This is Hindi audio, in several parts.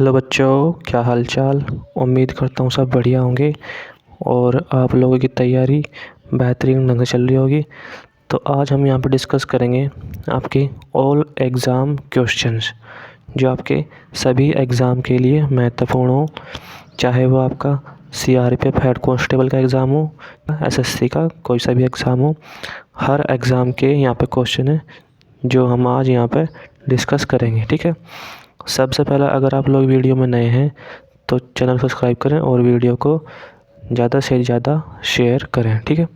हेलो बच्चों, क्या हाल चाल। उम्मीद करता हूँ सब बढ़िया होंगे और आप लोगों की तैयारी बेहतरीन ढंग से चल रही होगी। तो आज हम यहाँ पर डिस्कस करेंगे आपके ऑल एग्ज़ाम क्वेश्चंस जो आपके सभी एग्ज़ाम के लिए महत्वपूर्ण हो, चाहे वो आपका CRPF हेड कांस्टेबल का एग्ज़ाम हो, SSC का कोई सा भी एग्ज़ाम हो। हर एग्ज़ाम के यहाँ पे क्वेश्चन है जो हम आज यहाँ पे डिस्कस करेंगे। ठीक है, सबसे पहला अगर आप लोग वीडियो में नए हैं तो चैनल सब्सक्राइब करें और वीडियो को ज़्यादा से ज़्यादा शेयर करें। ठीक है,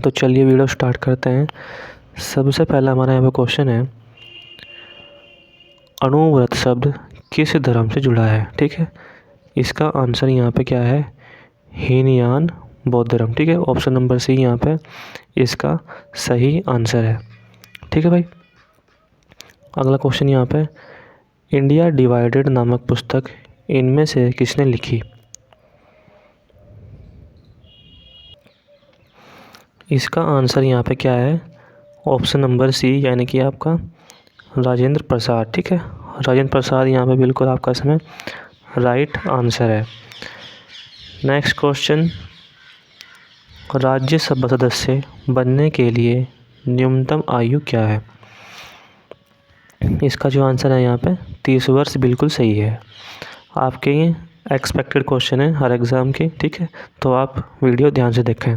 तो चलिए वीडियो स्टार्ट करते हैं। सबसे पहला हमारा यहाँ पे क्वेश्चन है, अणुव्रत शब्द किस धर्म से जुड़ा है। ठीक है, इसका आंसर यहाँ पे क्या है, हीनयान बौद्ध धर्म। ठीक है, ऑप्शन नंबर सी यहाँ पे इसका सही आंसर है। ठीक है भाई, अगला क्वेश्चन यहाँ पे, इंडिया डिवाइडेड नामक पुस्तक इनमें से किसने लिखी। इसका आंसर यहाँ पे क्या है, ऑप्शन नंबर सी यानी कि आपका राजेंद्र प्रसाद। ठीक है, राजेंद्र प्रसाद यहाँ पे बिल्कुल आपका इसमें राइट आंसर है। नेक्स्ट क्वेश्चन, राज्यसभा सदस्य बनने के लिए न्यूनतम आयु क्या है। इसका जो आंसर है यहाँ पे 30 वर्ष बिल्कुल सही है। आपके ये एक्सपेक्टेड क्वेश्चन है हर एग्ज़ाम के। ठीक है, तो आप वीडियो ध्यान से देखें।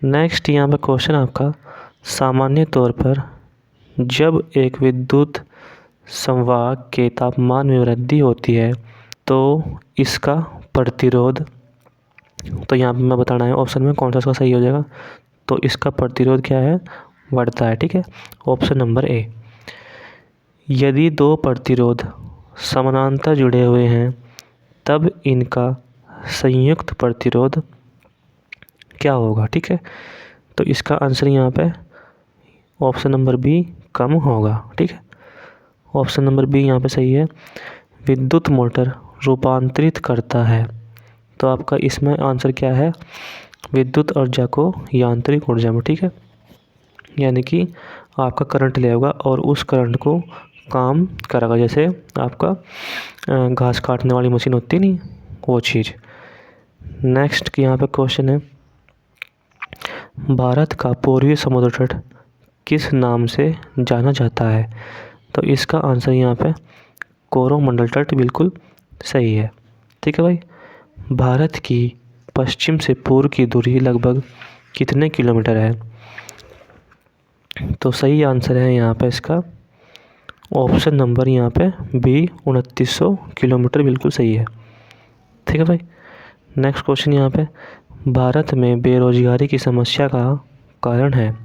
नेक्स्ट यहाँ पे क्वेश्चन आपका, सामान्य तौर पर जब एक विद्युत संवाहक के तापमान में वृद्धि होती है तो इसका प्रतिरोध, तो यहाँ पे मैं बताना है ऑप्शन में कौन सा इसका सही हो जाएगा। तो इसका प्रतिरोध क्या है, बढ़ता है। ठीक है, ऑप्शन नंबर ए। यदि दो प्रतिरोध समानांतर जुड़े हुए हैं तब इनका संयुक्त प्रतिरोध क्या होगा। ठीक है, तो इसका आंसर यहाँ पे ऑप्शन नंबर बी कम होगा। ठीक है, ऑप्शन नंबर बी यहाँ पे सही है। विद्युत मोटर रूपांतरित करता है, तो आपका इसमें आंसर क्या है, विद्युत ऊर्जा को यांत्रिक ऊर्जा में। ठीक है, यानी कि आपका करंट ले होगा और उस करंट को काम करेगा, जैसे आपका घास काटने वाली मशीन होती नहीं, वो चीज़। नेक्स्ट यहाँ पे क्वेश्चन है, भारत का पूर्वी समुद्र तट किस नाम से जाना जाता है। तो इसका आंसर यहाँ पे कोरोमंडल तट बिल्कुल सही है। ठीक है भाई, भारत की पश्चिम से पूर्व की दूरी लगभग कितने किलोमीटर है। तो सही आंसर है यहाँ पे इसका ऑप्शन नंबर यहाँ पे बी 2900 किलोमीटर बिल्कुल सही है। ठीक है भाई, नेक्स्ट क्वेश्चन यहाँ पे, भारत में बेरोजगारी की समस्या का कारण है।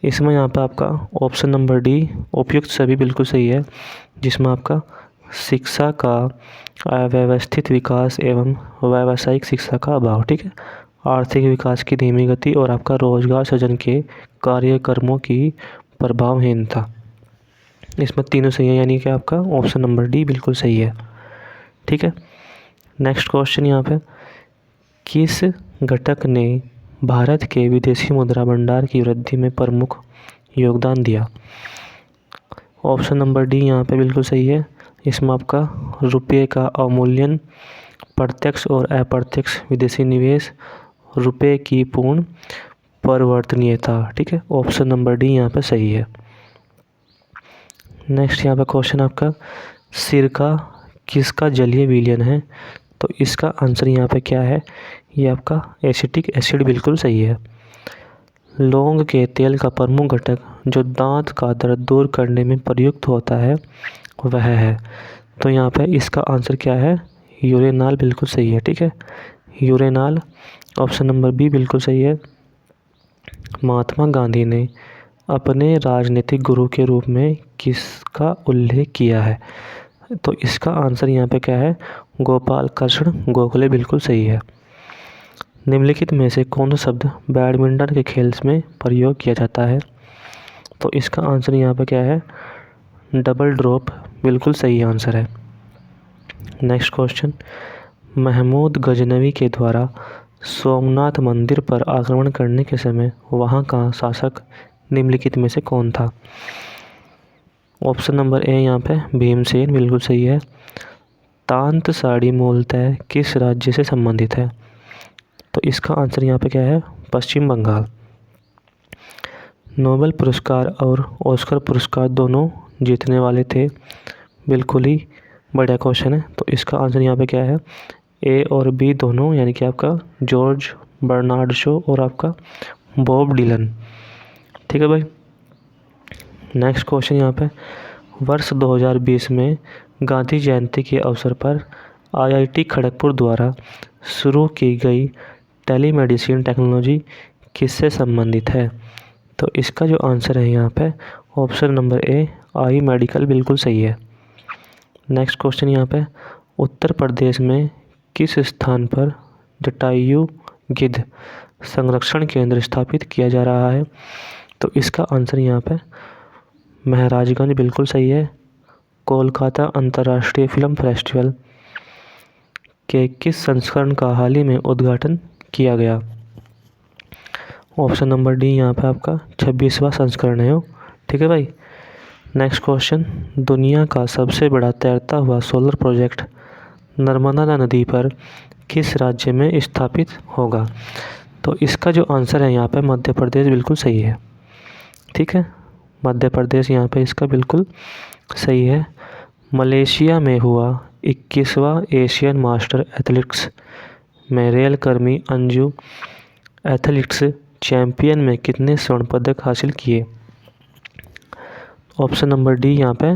इसमें यहाँ पे आपका ऑप्शन नंबर डी उपयुक्त सभी बिल्कुल सही है, जिसमें आपका शिक्षा का अव्यवस्थित विकास एवं व्यावसायिक शिक्षा का अभाव। ठीक है, आर्थिक विकास की धीमी गति और आपका रोजगार सृजन के कार्यक्रमों की प्रभावहीनता, इसमें तीनों सही है, यानी कि आपका ऑप्शन नंबर डी बिल्कुल सही है। ठीक है, नेक्स्ट क्वेश्चन यहाँ पे, किस घटक ने भारत के विदेशी मुद्रा भंडार की वृद्धि में प्रमुख योगदान दिया। ऑप्शन नंबर डी यहाँ पे बिल्कुल सही है, इसमें आपका रुपये का अवमूल्यन, प्रत्यक्ष और अप्रत्यक्ष विदेशी निवेश, रुपये की पूर्ण परिवर्तनीयता। ठीक है, ऑप्शन नंबर डी यहाँ पे सही है। नेक्स्ट यहाँ पे क्वेश्चन आपका, सिरका किसका जलीय विलयन है। तो इसका आंसर यहाँ पे क्या है, ये आपका एसिटिक एसिड बिल्कुल सही है। लौंग के तेल का प्रमुख घटक जो दांत का दर्द दूर करने में प्रयुक्त होता है वह है, तो यहाँ पे इसका आंसर क्या है, यूरेनाल बिल्कुल सही है। ठीक है, यूरेनाल ऑप्शन नंबर बी बिल्कुल सही है। महात्मा गांधी ने अपने राजनीतिक गुरु के रूप में किसका उल्लेख किया है। तो इसका आंसर यहाँ पे क्या है, गोपाल कृष्ण गोखले बिल्कुल सही है। निम्नलिखित में से कौन सा शब्द बैडमिंटन के खेल में प्रयोग किया जाता है। तो इसका आंसर यहाँ पे क्या है, डबल ड्रॉप बिल्कुल सही आंसर है। नेक्स्ट क्वेश्चन, महमूद गजनवी के द्वारा सोमनाथ मंदिर पर आक्रमण करने के समय वहाँ का शासक निम्नलिखित में से कौन था। ऑप्शन नंबर ए यहाँ पे भीमसेन बिल्कुल सही है। तांत साड़ी मूलतः किस राज्य से संबंधित है? तो इसका आंसर यहाँ पे क्या है? पश्चिम बंगाल। नोबेल पुरस्कार और ऑस्कर पुरस्कार दोनों जीतने वाले थे। बिल्कुल ही बढ़िया क्वेश्चन है। तो इसका आंसर यहाँ पे क्या है? ए और बी दोनों, यानी कि आपका जॉर्ज बर्नार्ड शो और आपका बॉब डिलन। ठीक है भाई। नेक्स्ट क्वेश्चन यहाँ पे, वर्ष 2020 में गांधी जयंती के अवसर पर आईआईटी खड़गपुर द्वारा शुरू की गई टेलीमेडिसिन टेक्नोलॉजी किससे संबंधित है? तो इसका जो आंसर है यहाँ पे ऑप्शन नंबर ए आई मेडिकल बिल्कुल सही है। नेक्स्ट क्वेश्चन यहाँ पे, उत्तर प्रदेश में किस स्थान पर जटायु गिद्ध संरक्षण केंद्र स्थापित किया जा रहा है? तो इसका आंसर यहाँ पे महाराजगंज बिल्कुल सही है। कोलकाता अंतर्राष्ट्रीय फिल्म फेस्टिवल के किस संस्करण का हाल ही में उद्घाटन किया गया? ऑप्शन नंबर डी यहाँ पे आपका 26वां संस्करण है। ठीक है भाई। नेक्स्ट क्वेश्चन, दुनिया का सबसे बड़ा तैरता हुआ सोलर प्रोजेक्ट नर्मदा नदी पर किस राज्य में स्थापित होगा? तो इसका जो आंसर है यहाँ पे मध्य प्रदेश बिल्कुल सही है। ठीक है, मध्य प्रदेश यहाँ पे इसका बिल्कुल सही है। मलेशिया में हुआ 21वां एशियन मास्टर एथलेटिक्स में रेलकर्मी अंजू एथलेटिक्स चैंपियन में कितने स्वर्ण पदक हासिल किए? ऑप्शन नंबर डी यहाँ पे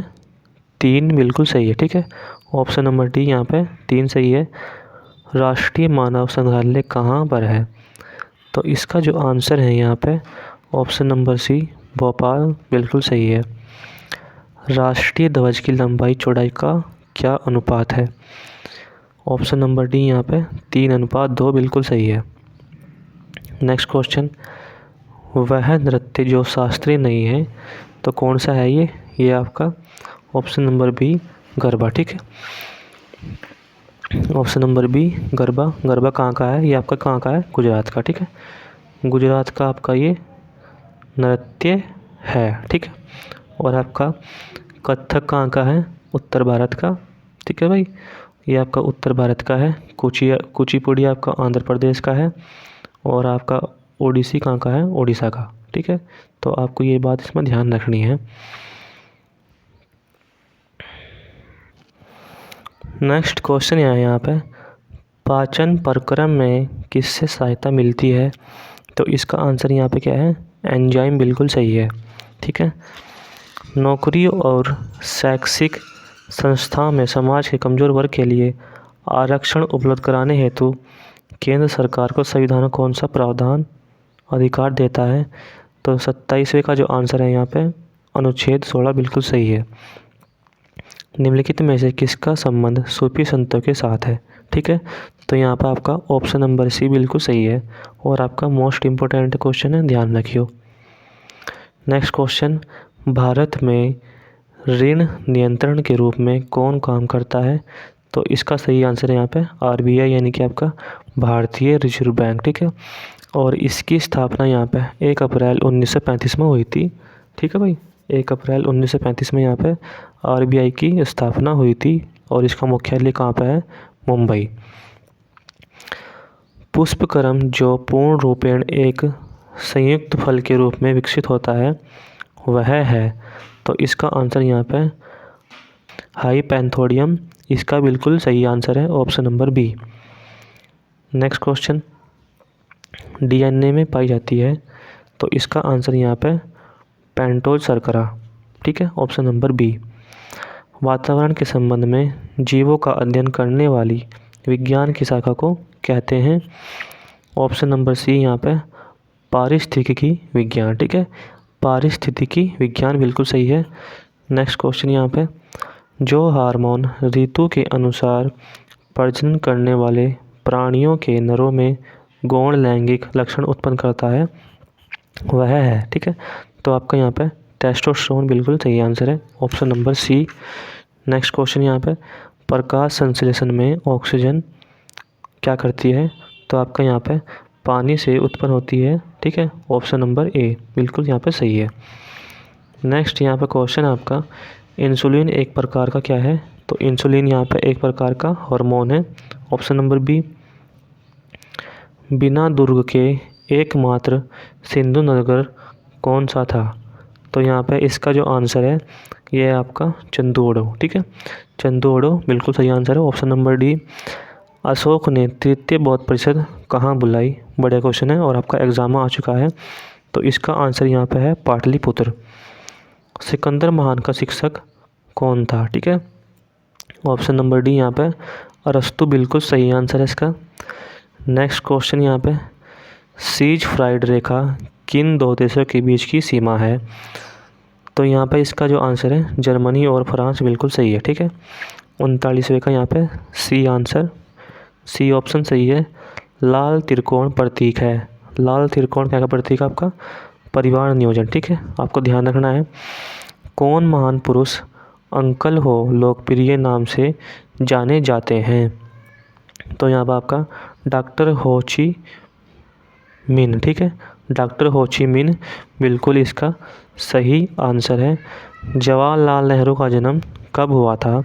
3 बिल्कुल सही है। ठीक है, ऑप्शन नंबर डी यहाँ पे 3 सही है। राष्ट्रीय मानव संग्रहालय कहाँ पर है? तो इसका जो आंसर है यहाँ पे ऑप्शन नंबर सी भोपाल बिल्कुल सही है। राष्ट्रीय ध्वज की लंबाई चौड़ाई का क्या अनुपात है? ऑप्शन नंबर डी यहाँ पे 3:2 बिल्कुल सही है। नेक्स्ट क्वेश्चन, वह नृत्य जो शास्त्रीय नहीं है तो कौन सा है ये आपका ऑप्शन नंबर बी गरबा। ठीक है, option number B Garba. Garba कहाँ का है? ये आपका कहाँ का है? गुजरात का। ठीक है, गुजरात का आपका ये नृत्य है। ठीक है, और आपका कथक कहाँ का है? उत्तर भारत का। ठीक है भाई, ये आपका उत्तर भारत का है। कुचिपुड़ी आपका आंध्र प्रदेश का है और आपका ओडिसी कहाँ का है? ओडिशा का। ठीक है, तो आपको ये बात इसमें ध्यान रखनी है। नेक्स्ट क्वेश्चन है यहाँ पे, पाचन प्रक्रम में किससे सहायता मिलती है? तो इसका आंसर यहाँ पे क्या है? एंजाइम बिल्कुल सही है। ठीक है, नौकरी और शैक्षिक संस्थाओं में समाज के कमज़ोर वर्ग के लिए आरक्षण उपलब्ध कराने हेतु केंद्र सरकार को संविधान कौन सा प्रावधान अधिकार देता है? तो 27वें का जो आंसर है यहाँ पे अनुच्छेद 16 बिल्कुल सही है। निम्नलिखित में से किसका संबंध सूफी संतों के साथ है? ठीक है, तो यहाँ पर आपका ऑप्शन नंबर सी बिल्कुल सही है और आपका मोस्ट इम्पोर्टेंट क्वेश्चन है, ध्यान रखियो। नेक्स्ट क्वेश्चन, भारत में ऋण नियंत्रण के रूप में कौन काम करता है? तो इसका सही आंसर है यहाँ पे आरबीआई, यानी कि आपका भारतीय रिजर्व बैंक। ठीक है, और इसकी स्थापना यहाँ पे 1 अप्रैल 1935 में हुई थी। ठीक है भाई, 1 अप्रैल 1935 में यहाँ पे आरबीआई की स्थापना हुई थी और इसका मुख्यालय कहाँ पे है? मुंबई। पुष्पक्रम जो पूर्ण रूपेण एक संयुक्त फल के रूप में विकसित होता है वह है? तो इसका आंसर यहाँ पे हाइपैंथोडियम, इसका बिल्कुल सही आंसर है option number B. Next question, DNA में पाई जाती है तो इसका आंसर यहाँ पे पेंटोज शर्करा। ठीक है, ऑप्शन नंबर बी। वातावरण के संबंध में जीवों का अध्ययन करने वाली विज्ञान की शाखा को कहते हैं? ऑप्शन नंबर सी यहाँ पे पारिस्थितिकी विज्ञान। ठीक है, पारिस्थितिकी विज्ञान बिल्कुल सही है। नेक्स्ट क्वेश्चन यहाँ पे, जो हार्मोन ऋतु के अनुसार प्रजनन करने वाले प्राणियों के नरों में गौण लैंगिक लक्षण उत्पन्न करता है वह है? ठीक है, तो आपका यहाँ पे टेस्टोस्टेरोन बिल्कुल सही आंसर है option number C. Next question यहाँ पे, प्रकाश संश्लेषण में ऑक्सीजन क्या करती है? तो आपका यहाँ पे पानी से उत्पन्न होती है। ठीक है, ऑप्शन नंबर ए बिल्कुल यहाँ पे सही है। नेक्स्ट यहाँ पे क्वेश्चन है आपका, इंसुलिन एक प्रकार का क्या है? तो इंसुलिन यहाँ पे एक प्रकार का हार्मोन है। Option number B. बिना दुर्ग के एकमात्र सिंधु नगर कौन सा था? तो यहाँ पे इसका जो आंसर है ये है आपका चंदोड़। ठीक है, चंदोड़ बिल्कुल सही आंसर है। Option number D. अशोक ने तृतीय बौद्ध परिषद कहाँ बुलाई? बढ़िया क्वेश्चन है और आपका एग्जाम आ चुका है। तो इसका आंसर यहाँ पे है पाटलिपुत्र। सिकंदर महान का शिक्षक कौन था? ठीक है, ऑप्शन नंबर डी यहाँ पे अरस्तु बिल्कुल सही आंसर है इसका। नेक्स्ट क्वेश्चन यहाँ पे, सीज फ्राइड रेखा किन दो देशों के बीच की सीमा है? तो यहाँ पे इसका जो आंसर है जर्मनी और फ्रांस बिल्कुल सही है। ठीक है, 39वें का यहाँ पे सी आंसर, सी ऑप्शन सही है। लाल त्रिकोण प्रतीक है। लाल त्रिकोण क्या का प्रतीक है? आपका परिवार नियोजन। ठीक है, आपको ध्यान रखना है। कौन महान पुरुष अंकल हो लोकप्रिय नाम से जाने जाते हैं? तो यहाँ पर आपका डॉक्टर हो ची मिन। ठीक है, डॉक्टर हो ची मिन बिल्कुल इसका सही आंसर है। जवाहरलाल नेहरू का जन्म कब हुआ था?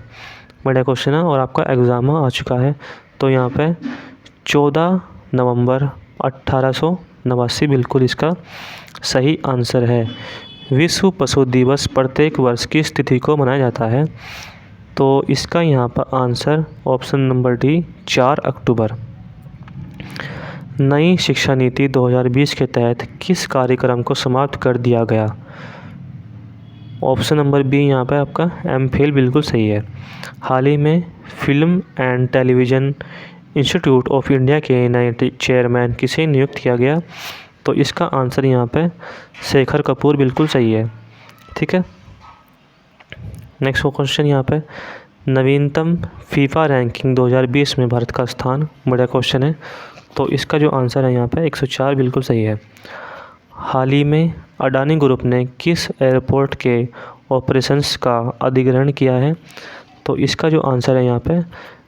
बड़ा क्वेश्चन है और आपका एग्ज़ाम आ चुका है। तो यहाँ पे 14 नवंबर 1889 बिल्कुल इसका सही आंसर है। विश्व पशु दिवस प्रत्येक वर्ष किस तिथि को मनाया जाता है? तो इसका यहाँ पर आंसर ऑप्शन नंबर डी 4 अक्टूबर। नई शिक्षा नीति 2020 के तहत किस कार्यक्रम को समाप्त कर दिया गया? ऑप्शन नंबर बी यहाँ पे आपका एमफिल बिल्कुल सही है। हाल ही में film and television institute of India के नए चेयरमैन किसे नियुक्त किया गया? तो इसका आंसर यहाँ पे शेखर कपूर बिल्कुल सही है। ठीक है, नेक्स्ट क्वेश्चन यहाँ पे, नवीनतम फीफा रैंकिंग 2020 में भारत का स्थान। बड़ा क्वेश्चन है। तो इसका जो आंसर है यहाँ पे 104 बिल्कुल सही है। हाल ही में अडानी ग्रुप ने किस एयरपोर्ट के ऑपरेशंस का अधिग्रहण किया है? तो इसका जो आंसर है यहाँ पे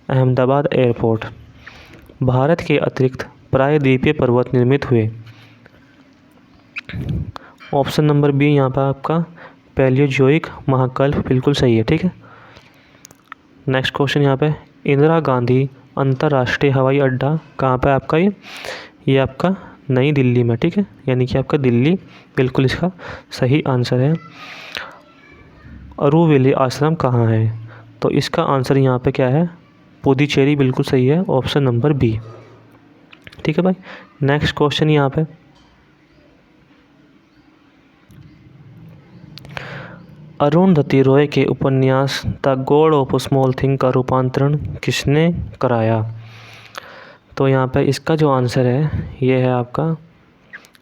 अहमदाबाद एयरपोर्ट। भारत के अतिरिक्त प्रायद्वीपीय पर्वत निर्मित हुए? ऑप्शन नंबर बी यहाँ पर आपका पैलियोजोइक महाकल्प बिल्कुल सही है। ठीक है, नेक्स्ट क्वेश्चन यहाँ पे, इंदिरा गांधी अंतर्राष्ट्रीय हवाई अड्डा कहाँ पे आपका? ये आपका नई दिल्ली में। ठीक है, यानी कि आपका दिल्ली बिल्कुल इसका सही आंसर है। अरुविली आश्रम कहाँ है? तो इसका आंसर यहाँ पे क्या है? पुदुचेरी बिल्कुल सही है। Option number B. ठीक है भाई, नेक्स्ट क्वेश्चन यहाँ पे, अरुंधति रॉय के उपन्यास the God of small thing का रूपांतरण किसने कराया? तो यहाँ पे इसका जो आंसर है ये है आपका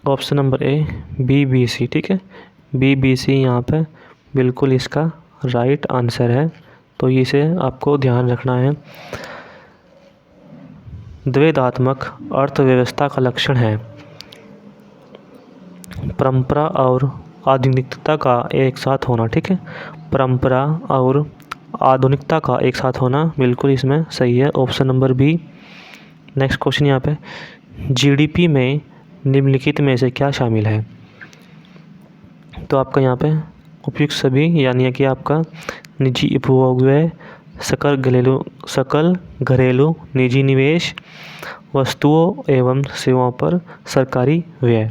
ऑप्शन नंबर ए BBC। ठीक है, BBC यहाँ पे बिल्कुल इसका राइट आंसर है। तो इसे आपको ध्यान रखना है। द्वैधात्मक अर्थव्यवस्था का लक्षण है परंपरा और आधुनिकता का एक साथ होना। ठीक है, परंपरा और आधुनिकता का एक साथ होना बिल्कुल इसमें सही है। Option number B. Next question यहाँ पे, GDP में निम्नलिखित में से क्या शामिल है? तो आपका यहाँ पे उपयुक्त सभी, यानी कि आपका निजी उपभोग व्यय, सकल घरेलू निजी निवेश, वस्तुओं एवं सेवाओं पर सरकारी व्यय।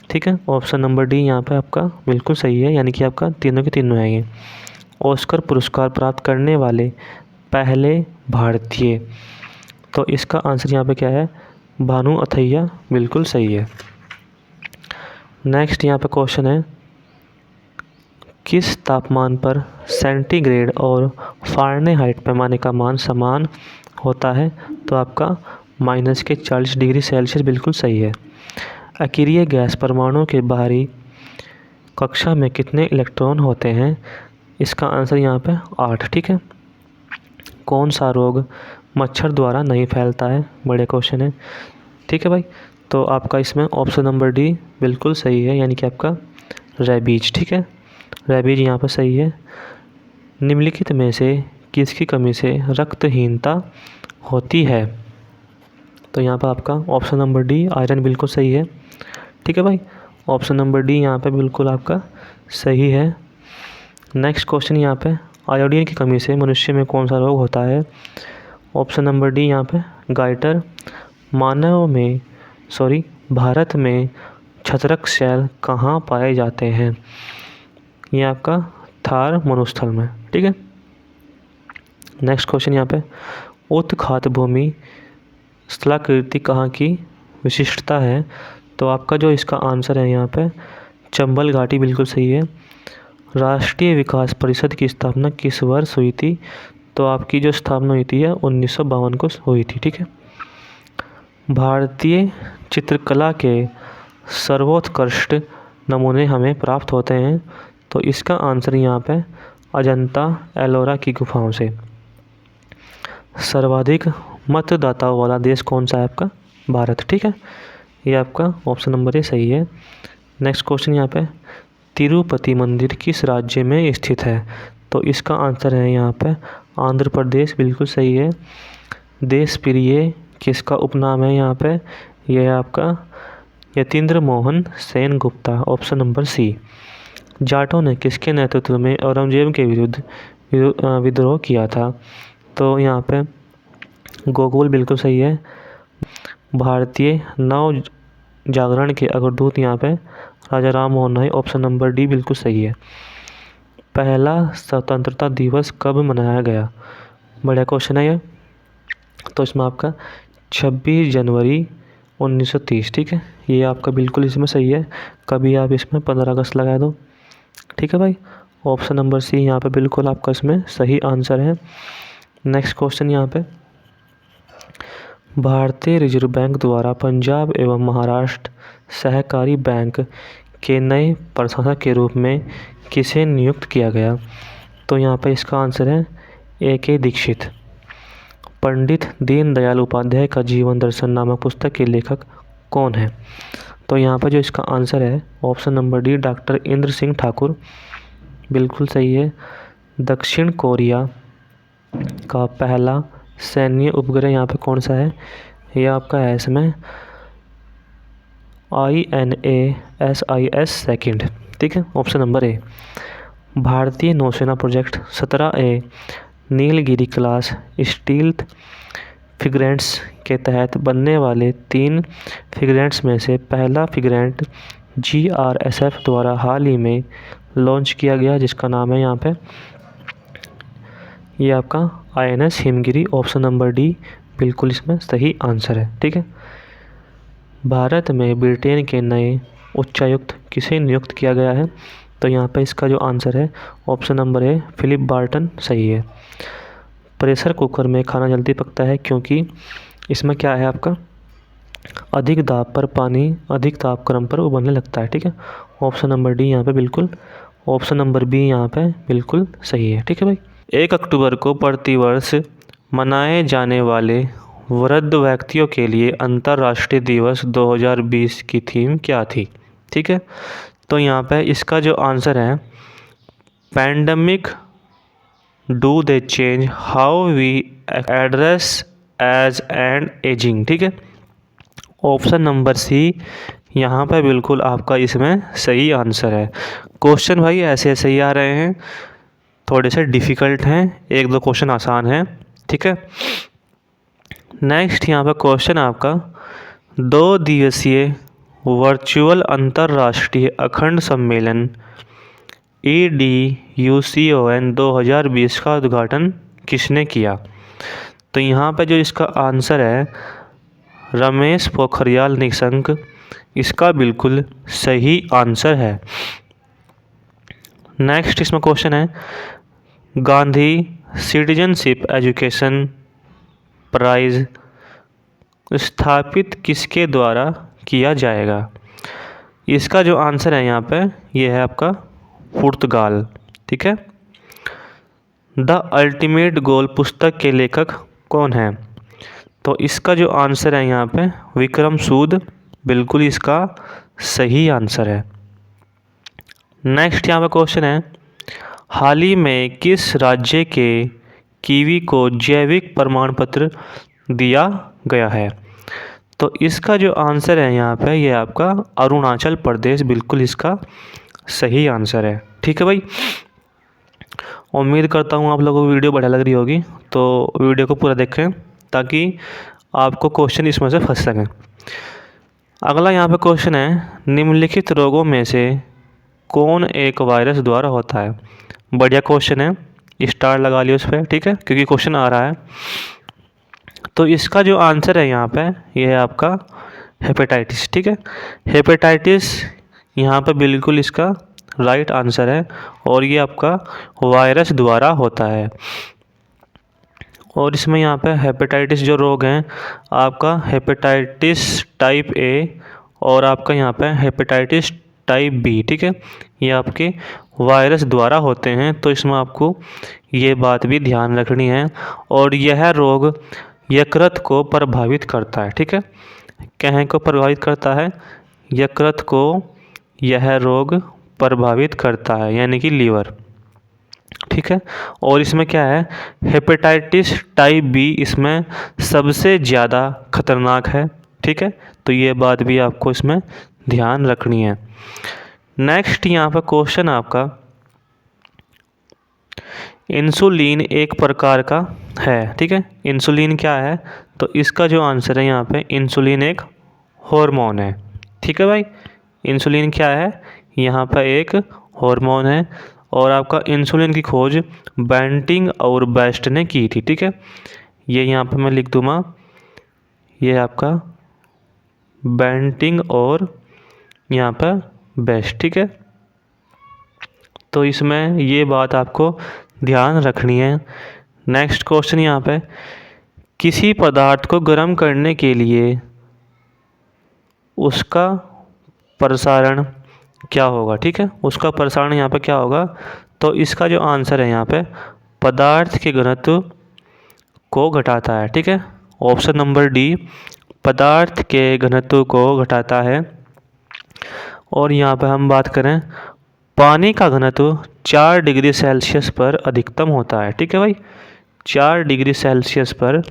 ठीक है, ऑप्शन नंबर डी यहाँ पे आपका बिल्कुल सही है, यानी कि आपका तीनों के तीनों आएंगे। ऑस्कर पुरस्कार प्राप्त करने वाले पहले भारतीय? तो इसका आंसर यहाँ पे क्या है? भानु अथैया बिल्कुल सही है। नेक्स्ट यहाँ पे क्वेश्चन है, किस तापमान पर सेंटीग्रेड और फ़ारेनहाइट पैमाने का मान समान होता है? तो आपका -40 डिग्री सेल्सियस बिल्कुल सही है। अक्रिय गैस परमाणु के बाहरी कक्षा में कितने इलेक्ट्रॉन होते हैं? इसका आंसर यहाँ पे 8। ठीक है, कौन सा रोग मच्छर द्वारा नहीं फैलता है? बड़े क्वेश्चन है। ठीक है भाई, तो आपका इसमें ऑप्शन नंबर डी बिल्कुल सही है, यानी कि आपका रेबीज। ठीक है, रेबीज यहाँ पर सही है। निम्नलिखित में से किसकी कमी से रक्तहीनता होती है? तो यहाँ पर आपका ऑप्शन नंबर डी आयरन बिल्कुल सही है। ठीक है भाई, ऑप्शन नंबर डी यहाँ पे बिल्कुल आपका सही है। नेक्स्ट क्वेश्चन यहाँ पे, आयोडीन की कमी से मनुष्य में कौन सा रोग होता है? ऑप्शन नंबर डी यहाँ पे गाइटर। भारत में छत्रक शैल कहाँ पाए जाते हैं? ये आपका थार मरुस्थल में, ठीक है। नेक्स्ट क्वेश्चन यहाँ पे, उत्खात भूमि स्थलाकृति कहाँ की विशिष्टता है? तो आपका जो इसका आंसर है यहाँ पे चंबल घाटी, बिल्कुल सही है। राष्ट्रीय विकास परिषद की स्थापना किस वर्ष हुई थी? तो आपकी जो स्थापना हुई थी 1952 को हुई थी, ठीक है। भारतीय चित्रकला के सर्वोत्कृष्ट नमूने हमें प्राप्त होते हैं, तो इसका आंसर यहाँ पे अजंता एलोरा की गुफाओं से। सर्वाधिक मतदाताओं वाला देश कौन सा है आपका? भारत, ठीक है। ये आपका ऑप्शन नंबर ए सही है। नेक्स्ट क्वेश्चन यहाँ पे, तिरुपति मंदिर किस राज्य में स्थित है? तो इसका आंसर है यहाँ पे आंध्र प्रदेश, बिल्कुल सही है। देश प्रिय किसका उपनाम है यहाँ पे? यह है आपका Yatindra Mohan Sen Gupta, option number C. जाटों ने किसके नेतृत्व में औरंगजेब के विरुद्ध विद्रोह किया था? तो यहाँ पे गोकुल, बिल्कुल सही है। भारतीय नव जागरण के अग्रदूत यहाँ पे राजा Ram Mohan Roy, option number D बिल्कुल सही है। पहला स्वतंत्रता दिवस कब मनाया गया? बढ़िया क्वेश्चन है ये। तो इसमें आपका 26 जनवरी 1930, ठीक है। ये आपका बिल्कुल इसमें सही है। कभी आप इसमें 15 अगस्त लगा दो, ठीक है भाई। ऑप्शन नंबर सी यहाँ पे बिल्कुल आपका इसमें सही आंसर है। नेक्स्ट क्वेश्चन यहाँ पे, भारतीय रिजर्व बैंक द्वारा पंजाब एवं महाराष्ट्र सहकारी बैंक के नए प्रशासक के रूप में किसे नियुक्त किया गया? तो यहाँ पे इसका आंसर है A.K. दीक्षित। पंडित दीनदयाल उपाध्याय का जीवन दर्शन नामक पुस्तक के लेखक कौन है? तो यहाँ पर जो इसका आंसर है option number D doctor Indra Singh Thakur, बिल्कुल सही है। दक्षिण कोरिया का पहला सैन्य उपग्रह यहाँ पे कौन सा है? यह आपका है इसमें INASIS सेकंड, ठीक है, ऑप्शन नंबर ए। भारतीय नौसेना project 17A Nilgiri class stealth frigates के तहत बनने वाले 3 फ्रिगेट्स में से पहला फ्रिगेट GRSF द्वारा हाल ही में लॉन्च किया गया, जिसका नाम है यहाँ पे ये आपका INS Himgiri, option number D बिल्कुल इसमें सही आंसर है, ठीक है। भारत में ब्रिटेन के नए उच्चायुक्त किसे नियुक्त किया गया है? तो यहाँ पे इसका जो आंसर है option number A Philip Barton, सही है। प्रेशर कुकर में खाना जल्दी पकता है क्योंकि इसमें क्या है आपका अधिक दाब पर पानी अधिक तापक्रम पर उबलने लगता है, ठीक है। ऑप्शन नंबर डी यहाँ पे बिल्कुल, ऑप्शन नंबर बी यहाँ पे बिल्कुल सही है, ठीक है भाई। 1 अक्टूबर को प्रतिवर्ष मनाए जाने वाले वृद्ध व्यक्तियों के लिए अंतर्राष्ट्रीय दिवस 2020 की थीम क्या थी? ठीक है, तो यहाँ पे इसका जो आंसर है pandemic do they change how we address age and ageing, ठीक है। ऑप्शन नंबर सी यहाँ पे बिल्कुल आपका इसमें सही आंसर है। क्वेश्चन भाई ऐसे ऐसे ही आ रहे हैं, थोड़े से डिफ़िकल्ट हैं, 1-2 क्वेश्चन आसान हैं, ठीक है। नेक्स्ट यहाँ पर क्वेश्चन आपका 2 दिवसीय वर्चुअल अंतर्राष्ट्रीय अखंड सम्मेलन EDUCON 2020 का उद्घाटन किसने किया? तो यहाँ पे जो इसका आंसर है रमेश पोखरियाल निशंक, इसका बिल्कुल सही आंसर है। नेक्स्ट इसमें क्वेश्चन है गांधी सिटीजनशिप एजुकेशन प्राइज स्थापित किसके द्वारा किया जाएगा? इसका जो आंसर है यहाँ पे ये है आपका पुर्तगाल, ठीक है। द अल्टीमेट गोल पुस्तक के लेखक कौन है? तो इसका जो आंसर है यहाँ पे विक्रम सूद, बिल्कुल इसका सही आंसर है। नेक्स्ट यहाँ पे क्वेश्चन है हाल ही में किस राज्य के कीवी को जैविक प्रमाण पत्र दिया गया है? तो इसका जो आंसर है यहाँ पे ये आपका अरुणाचल प्रदेश बिल्कुल इसका सही आंसर है। ठीक है भाई, उम्मीद करता हूँ आप लोगों को वीडियो बढ़िया लग रही होगी, तो वीडियो को पूरा देखें ताकि आपको क्वेश्चन इसमें से फंस सकें। अगला यहाँ पे क्वेश्चन है, निम्नलिखित रोगों में से कौन एक वायरस द्वारा होता है। बढ़िया क्वेश्चन है, स्टार लगा लियो उस पर, ठीक है, क्योंकि क्वेश्चन आ रहा है। तो इसका जो आंसर है यहाँ पे ये है आपका हेपेटाइटिस। ठीक है, हेपेटाइटिस यहाँ पे बिल्कुल इसका राइट आंसर है और ये आपका वायरस द्वारा होता है। और इसमें यहाँ पे हेपेटाइटिस जो रोग हैं आपका हेपेटाइटिस टाइप ए और आपका यहाँ पे हेपेटाइटिस टाइप बी, ठीक है, ये आपके वायरस द्वारा होते हैं। तो इसमें आपको ये बात भी ध्यान रखनी है। और यह रोग यकृत को प्रभावित करता है। ठीक है, कहीं को प्रभावित करता है, यकृत को यह रोग प्रभावित करता है, यानी कि लीवर। ठीक है, और इसमें क्या है, हेपेटाइटिस टाइप बी इसमें सबसे ज़्यादा खतरनाक है। ठीक है, तो ये बात भी आपको इसमें ध्यान रखनी है। नेक्स्ट यहाँ पर क्वेश्चन आपका, इंसुलिन एक प्रकार का है। ठीक है, इंसुलिन क्या है, तो इसका जो आंसर है यहाँ पे इंसुलिन एक हार्मोन है। ठीक है भाई, इंसुलिन क्या है, यहाँ पर एक हार्मोन है और आपका इंसुलिन की खोज बेंटिंग और बेस्ट ने की थी। ठीक है, ये यहाँ पे मैं लिख दूँगा, ये आपका बेंटिंग और यहाँ पर बेस्ट। ठीक है, तो इसमें ये बात आपको ध्यान रखनी है। नेक्स्ट क्वेश्चन यहाँ पे, किसी पदार्थ को गर्म करने के लिए उसका प्रसारण क्या होगा। ठीक है, उसका प्रसारण यहाँ पे क्या होगा, तो इसका जो आंसर है यहाँ पे पदार्थ के घनत्व को घटाता है। ठीक है, ऑप्शन नंबर डी पदार्थ के घनत्व को घटाता है। और यहाँ पे हम बात करें, पानी का घनत्व 4 डिग्री सेल्सियस पर अधिकतम होता है। ठीक है भाई, 4 डिग्री सेल्सियस पर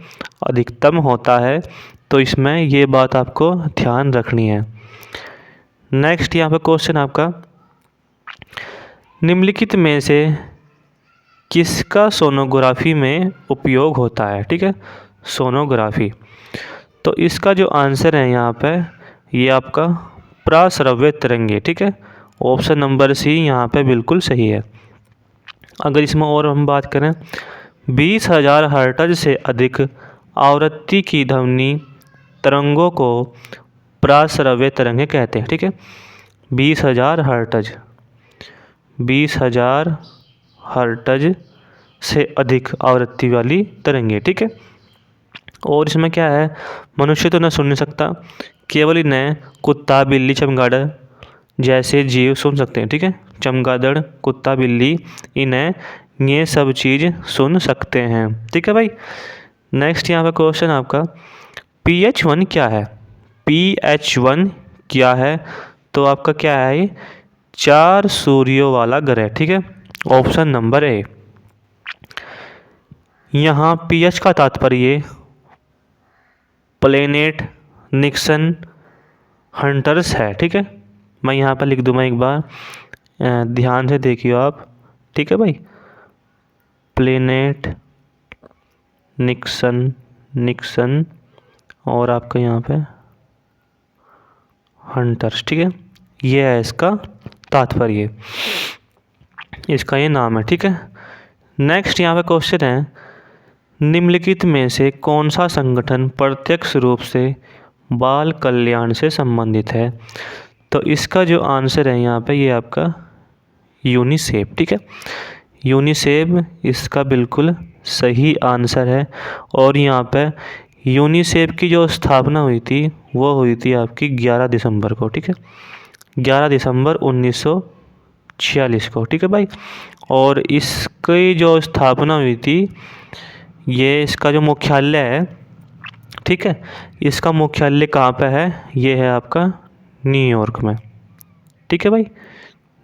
अधिकतम होता है, तो इसमें ये बात आपको ध्यान रखनी है। नेक्स्ट यहाँ पे क्वेश्चन आपका, निम्नलिखित में से किसका सोनोग्राफी में उपयोग होता है। ठीक है, सोनोग्राफी, तो इसका जो आंसर है यहाँ पे ये आपका प्राश्रव्य तरंगे। ठीक है, ऑप्शन नंबर सी यहाँ पे बिल्कुल सही है। अगर इसमें और हम बात करें, 20,000 हर्ट्ज से अधिक आवृत्ति की ध्वनि तरंगों को प्राश्रव्य तरंगे कहते हैं। ठीक है, 20,000 हर्ट्ज, 20,000 हर्ट्ज से अधिक आवृत्ति वाली तरंगे। ठीक है, और इसमें क्या है, मनुष्य तो न सुन नहीं सकता, केवल इन्हें कुत्ता, बिल्ली, चमगादड़ जैसे जीव सुन सकते हैं। ठीक है, चमगादड़, कुत्ता, बिल्ली, इन्हें ये सब चीज़ सुन सकते हैं। ठीक है भाई, नेक्स्ट यहाँ पे क्वेश्चन आपका, pH1 क्या है। pH1 क्या है, तो आपका क्या है, ये 4 सूर्यों वाला ग्रह। ठीक है, ऑप्शन नंबर ए। यहाँ pH का तात्पर्य प्लेनेट निक्सन हंटर्स है। ठीक है, मैं यहाँ पर लिख दूँगा, एक बार ध्यान से देखिए आप। ठीक है भाई, प्लेनेट निक्सन और आपका यहाँ पे हंटर्स। ठीक है, ये है इसका तात्पर्य, इसका ये नाम है। ठीक है, नेक्स्ट यहाँ पे क्वेश्चन है, निम्नलिखित में से कौन सा संगठन प्रत्यक्ष रूप से बाल कल्याण से संबंधित है। तो इसका जो आंसर है यहाँ पे ये आपका यूनिसेफ। ठीक है, यूनिसेफ इसका बिल्कुल सही आंसर है। और यहाँ पे यूनिसेफ की जो स्थापना हुई थी वो हुई थी आपकी 11 दिसंबर को। ठीक है, 11 दिसंबर 1946 को। ठीक है भाई, और इसकी जो स्थापना हुई थी, ये इसका जो मुख्यालय है, ठीक है, इसका मुख्यालय कहाँ पे है, ये है आपका न्यूयॉर्क में। ठीक है भाई,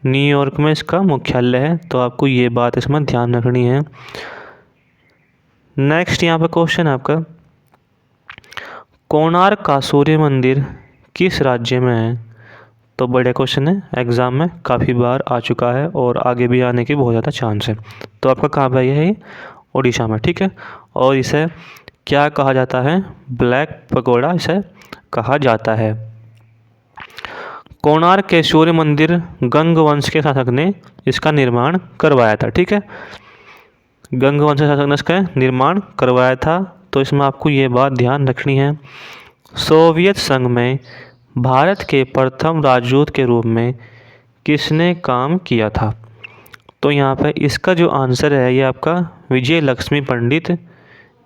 न्यूयॉर्क में इसका मुख्यालय है, तो आपको ये बात इसमें ध्यान रखनी है। नेक्स्ट यहाँ पे क्वेश्चन आपका, कोणार्क का सूर्य मंदिर किस राज्य में है? तो बढ़िया क्वेश्चन है, एग्ज़ाम में काफ़ी बार आ चुका है और आगे भी आने की बहुत ज़्यादा चांस है। तो आपका कहाँ पे है ये? उड़ीसा में, ठीक है। और इसे क्या कहा जाता है? ब्लैक पगोड़ा इसे कहा जाता है। कोणार्क के सूर्य मंदिर गंग वंश के शासक ने इसका निर्माण करवाया था, ठीक है। गंग वंश के शासक ने इसका निर्माण करवाया था। तो इसमें आपको ये बात ध्यान रखनी है, सोवियत संघ में भारत के प्रथम राजदूत के रूप में किसने काम किया था? तो यहाँ पे इसका जो आंसर है ये आपका विजय लक्ष्मी पंडित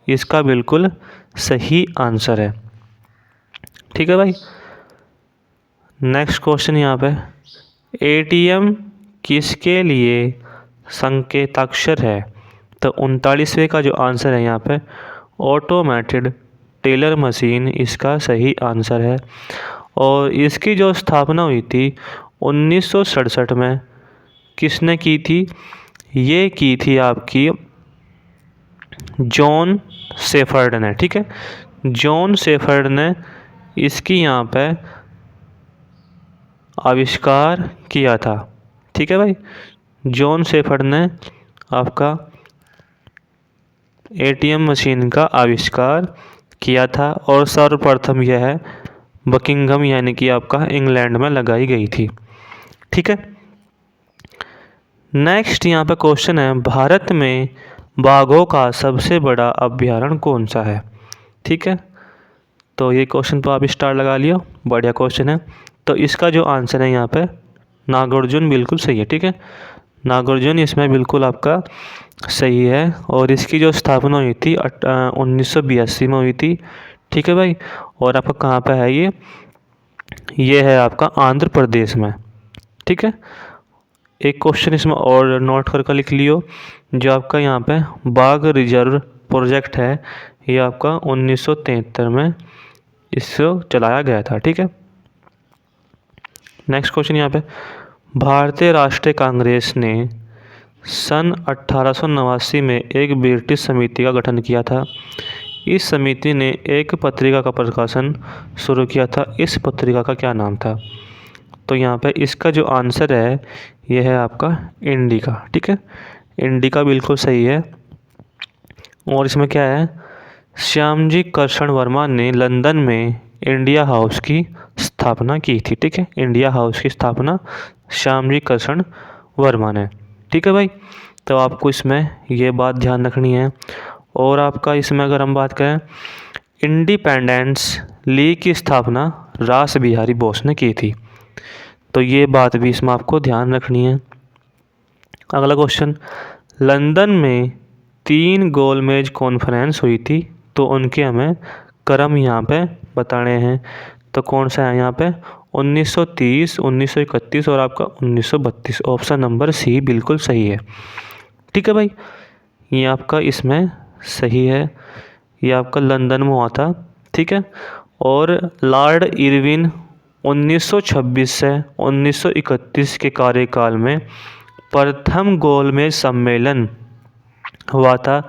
इसका बिल्कुल सही आंसर है, ठीक है भाई। नेक्स्ट क्वेश्चन यहाँ पे, एटीएम किसके लिए संकेताक्षर है? तो 39वें का जो आंसर है यहाँ पे ऑटोमेटेड टेलर मशीन इसका सही आंसर है। और इसकी जो स्थापना हुई थी 1967 में किसने की थी? ये की थी आपकी जॉन शेफर्ड ने, ठीक है। जॉन शेफर्ड ने इसकी यहाँ पे आविष्कार किया था, ठीक है भाई। जॉन शेफर्ड ने आपका एटीएम मशीन का आविष्कार किया था और सर्वप्रथम यह है बकिंघम यानी कि आपका इंग्लैंड में लगाई गई थी, ठीक है। नेक्स्ट यहाँ पे क्वेश्चन है, भारत में बाघों का सबसे बड़ा अभ्यारण्य कौन सा है? ठीक है, तो ये क्वेश्चन तो आप स्टार लगा लियो, बढ़िया क्वेश्चन है। तो इसका जो आंसर है यहाँ पे नागार्जुन बिल्कुल सही है, ठीक है। नागार्जुन इसमें बिल्कुल आपका सही है। और इसकी जो स्थापना हुई थी 1982 में हुई थी, ठीक है भाई। और आपका कहाँ पे है ये है आपका आंध्र प्रदेश में, ठीक है। एक क्वेश्चन इसमें और नोट करके लिख लियो, जो आपका यहाँ पे बाघ रिजर्व प्रोजेक्ट है ये आपका 1973 में इसको चलाया गया था, ठीक है। नेक्स्ट क्वेश्चन यहाँ पे, भारतीय राष्ट्रीय कांग्रेस ने सन 1889 में एक ब्रिटिश समिति का गठन किया था। इस समिति ने एक पत्रिका का प्रकाशन शुरू किया था। इस पत्रिका का क्या नाम था? तो यहाँ पे इसका जो आंसर है यह है आपका इंडिका, ठीक है। इंडिका बिल्कुल सही है। और इसमें क्या है, श्यामजी कृष्ण वर्मा ने लंदन में इंडिया हाउस की स्थापना की थी, ठीक है। इंडिया हाउस की स्थापना श्यामजी कृष्ण वर्मा ने, ठीक है भाई। तो आपको इसमें ये बात ध्यान रखनी है। और आपका इसमें अगर हम बात करें, इंडिपेंडेंस लीग की स्थापना रास बिहारी बोस ने की थी, तो ये बात भी इसमें आपको ध्यान रखनी है। अगला क्वेश्चन, लंदन में 3 गोलमेज कॉन्फ्रेंस हुई थी, तो उनके हमें क्रम यहाँ पे बताने हैं। तो कौन सा है यहाँ पे? 1930, 1931 और आपका 1932। ऑप्शन नंबर सी बिल्कुल सही है, ठीक है भाई। ये आपका इसमें सही है, ये आपका लंदन में हुआ था, ठीक है। और लॉर्ड इरविन 1926 से 1931 के कार्यकाल में प्रथम गोलमेज सम्मेलन हुआ था।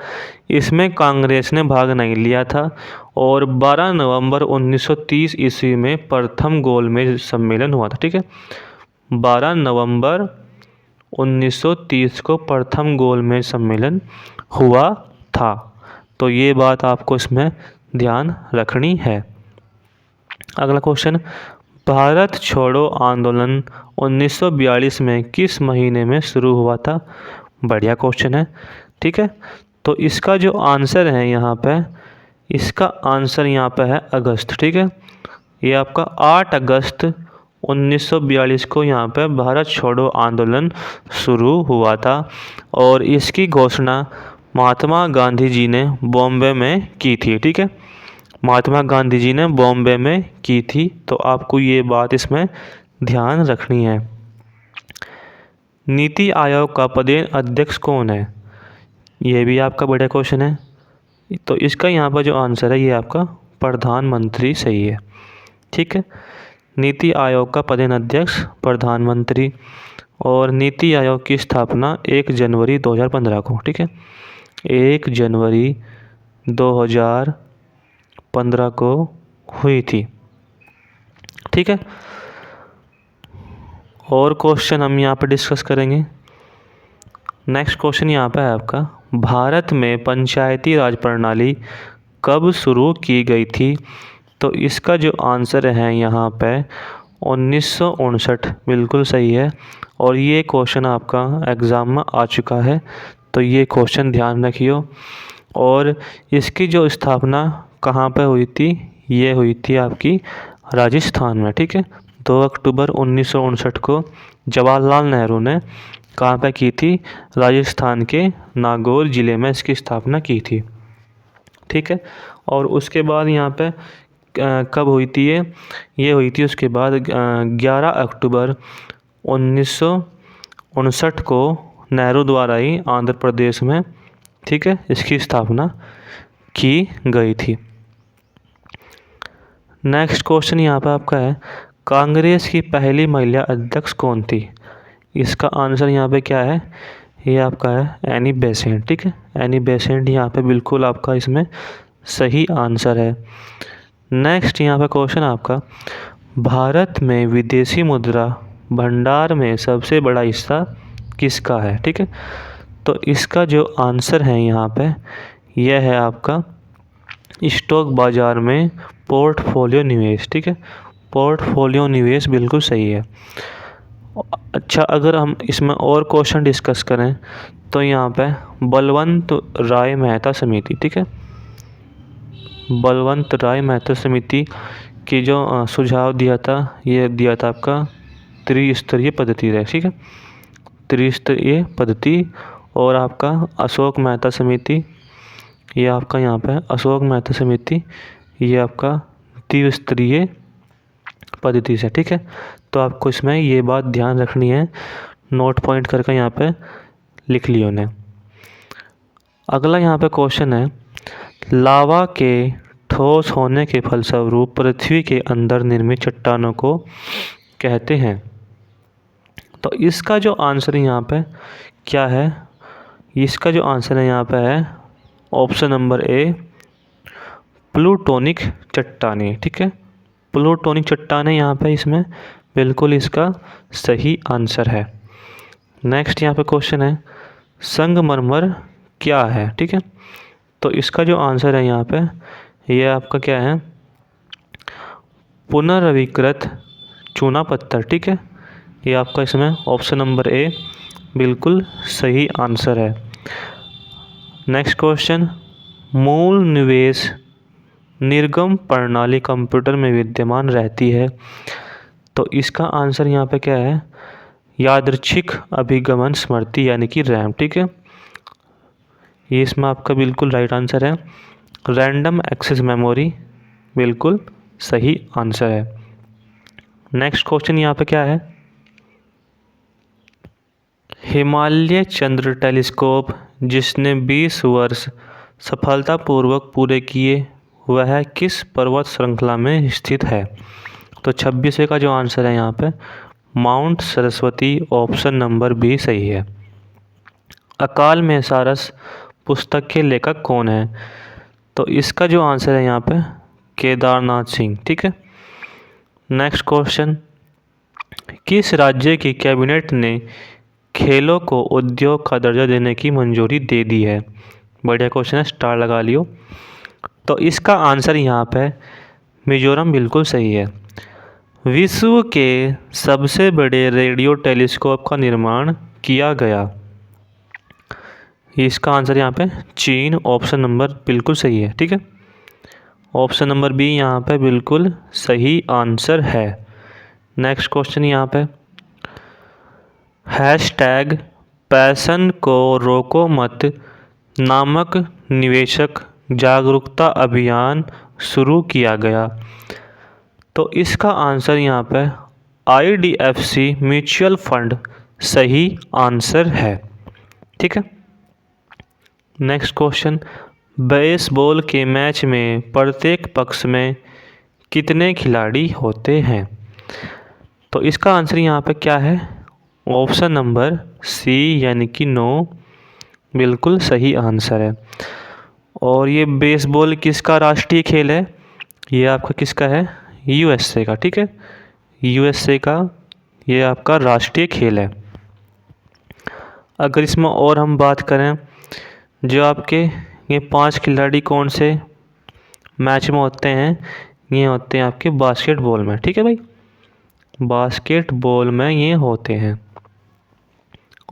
इसमें कांग्रेस ने भाग नहीं लिया था। और 12 नवंबर 1930 ईस्वी में प्रथम गोलमेज सम्मेलन हुआ था, ठीक है। 12 नवंबर 1930 को प्रथम गोलमेज सम्मेलन हुआ था। तो ये बात आपको इसमें ध्यान रखनी है। अगला क्वेश्चन, भारत छोड़ो आंदोलन 1942 में किस महीने में शुरू हुआ था? बढ़िया क्वेश्चन है, ठीक है। तो इसका जो आंसर है यहाँ पे, इसका आंसर यहाँ पे है अगस्त, ठीक है। ये आपका 8 अगस्त 1942 को यहाँ पे भारत छोड़ो आंदोलन शुरू हुआ था। और इसकी घोषणा महात्मा गांधी जी ने बॉम्बे में की थी, ठीक है। महात्मा गांधी जी ने बॉम्बे में की थी। तो आपको ये बात इसमें ध्यान रखनी है। नीति आयोग का पदेन अध्यक्ष कौन है? ये भी आपका बड़ा क्वेश्चन है। तो इसका यहाँ पर जो आंसर है ये आपका प्रधानमंत्री सही है, ठीक है। नीति आयोग का पदेन अध्यक्ष प्रधानमंत्री। और नीति आयोग की स्थापना 1 जनवरी 2015 को, ठीक है। 1 जनवरी 2015 को हुई थी। ठीक है, और क्वेश्चन हम यहाँ पे डिस्कस करेंगे। नेक्स्ट क्वेश्चन यहाँ पे है आपका, भारत में पंचायती राज प्रणाली कब शुरू की गई थी? तो इसका जो आंसर है यहाँ पे 1959, बिल्कुल सही है। और ये क्वेश्चन आपका एग्ज़ाम में आ चुका है, तो ये क्वेश्चन ध्यान रखियो। और इसकी जो स्थापना कहाँ पे हुई थी? ये हुई थी आपकी राजस्थान में। ठीक है, 2 अक्टूबर 1959 को जवाहरलाल नेहरू ने कहाँ पे की थी? राजस्थान के नागौर ज़िले में इसकी स्थापना की थी। ठीक है, और उसके बाद यहाँ पे कब हुई थी ये हुई थी उसके बाद 11 अक्टूबर 1959 को नेहरू द्वारा ही आंध्र प्रदेश में, ठीक है, इसकी स्थापना की गई थी। नेक्स्ट क्वेश्चन यहाँ पर आपका है, कांग्रेस की पहली महिला अध्यक्ष कौन थी? इसका आंसर यहाँ पे क्या है? ये आपका है एनी बेसेंट। ठीक है, एनी बेसेंट यहाँ पे बिल्कुल आपका इसमें सही आंसर है। नेक्स्ट यहाँ पे क्वेश्चन आपका, भारत में विदेशी मुद्रा भंडार में सबसे बड़ा हिस्सा किसका है? ठीक है, तो इसका जो आंसर है यहाँ पे यह है आपका स्टॉक बाज़ार में पोर्टफोलियो निवेश। ठीक है, पोर्टफोलियो निवेश बिल्कुल सही है। अच्छा, अगर हम इसमें और क्वेश्चन डिस्कस करें तो यहाँ पे बलवंत राय मेहता समिति, ठीक है, बलवंत राय मेहता समिति की जो सुझाव दिया था, ये दिया था आपका त्रिस्तरीय पद्धति है। ठीक है, त्रिस्तरीय पद्धति। और आपका अशोक मेहता समिति, ये आपका यहाँ पे अशोक मेहता समिति, ये आपका त्रिस्तरीय पद्धति से। ठीक है, तो आपको इसमें ये बात ध्यान रखनी है, नोट पॉइंट करके यहाँ पे लिख लियो ने। अगला यहाँ पे क्वेश्चन है, लावा के ठोस होने के फलस्वरूप पृथ्वी के अंदर निर्मित चट्टानों को कहते हैं? तो इसका जो आंसर यहाँ पे क्या है? इसका जो आंसर है यहाँ पे है ऑप्शन नंबर ए, प्लूटोनिक चट्टानें। ठीक है, प्लूटोनिक चट्टानें यहाँ पे इसमें बिल्कुल इसका सही आंसर है। नेक्स्ट यहाँ पे क्वेश्चन है, संगमरमर क्या है? ठीक है, तो इसका जो आंसर है यहाँ पे ये आपका क्या है? पुनर्नवीकृत चूना पत्थर। ठीक है, ये आपका इसमें ऑप्शन नंबर ए बिल्कुल सही आंसर है। नेक्स्ट क्वेश्चन, मूल निवेश निर्गम प्रणाली कंप्यूटर में विद्यमान रहती है, तो इसका आंसर यहाँ पे क्या है? यादृच्छिक अभिगमन स्मृति यानी कि रैम। ठीक है, ये इसमें आपका बिल्कुल राइट आंसर है। रैंडम एक्सेस मेमोरी बिल्कुल सही आंसर है। नेक्स्ट क्वेश्चन यहाँ पे क्या है? हिमालय चंद्र टेलीस्कोप जिसने 20 वर्ष सफलतापूर्वक पूरे किए, वह किस पर्वत श्रृंखला में स्थित है? तो 26वें का जो आंसर है यहाँ पे mount Saraswati, option number B सही है। अकाल में सारस पुस्तक के लेखक कौन है? तो इसका जो आंसर है यहाँ पे केदारनाथ सिंह। ठीक है, नेक्स्ट क्वेश्चन, किस राज्य की कैबिनेट ने खेलों को उद्योग का दर्जा देने की मंजूरी दे दी है? बढ़िया क्वेश्चन है, स्टार लगा लियो। तो इसका आंसर यहाँ पे मिजोरम बिल्कुल सही है। विश्व के सबसे बड़े रेडियो टेलीस्कोप का निर्माण किया गया, इसका आंसर यहाँ पे चीन, ऑप्शन नंबर बिल्कुल सही है। ठीक है, ऑप्शन नंबर बी यहाँ पे बिल्कुल सही आंसर है। नेक्स्ट क्वेश्चन यहाँ पे, हैशटैग पैशन को रोको मत नामक निवेशक जागरूकता अभियान शुरू किया गया, तो इसका आंसर यहाँ पे IDFC म्यूचुअल फंड सही आंसर है। ठीक है, नेक्स्ट क्वेश्चन, बेसबॉल के मैच में प्रत्येक पक्ष में कितने खिलाड़ी होते हैं? तो इसका आंसर यहाँ पे क्या है? ऑप्शन नंबर सी यानी कि 9 बिल्कुल सही आंसर है। और ये बेसबॉल किसका राष्ट्रीय खेल है? ये आपका किसका है? यूएसए का, ठीक है, यूएसए का ये आपका राष्ट्रीय खेल है। अगर इसमें और हम बात करें, जो आपके ये 5 खिलाड़ी कौन से मैच में होते हैं, ये होते हैं आपके बास्केटबॉल में, ठीक है भाई, बास्केटबॉल में ये होते हैं।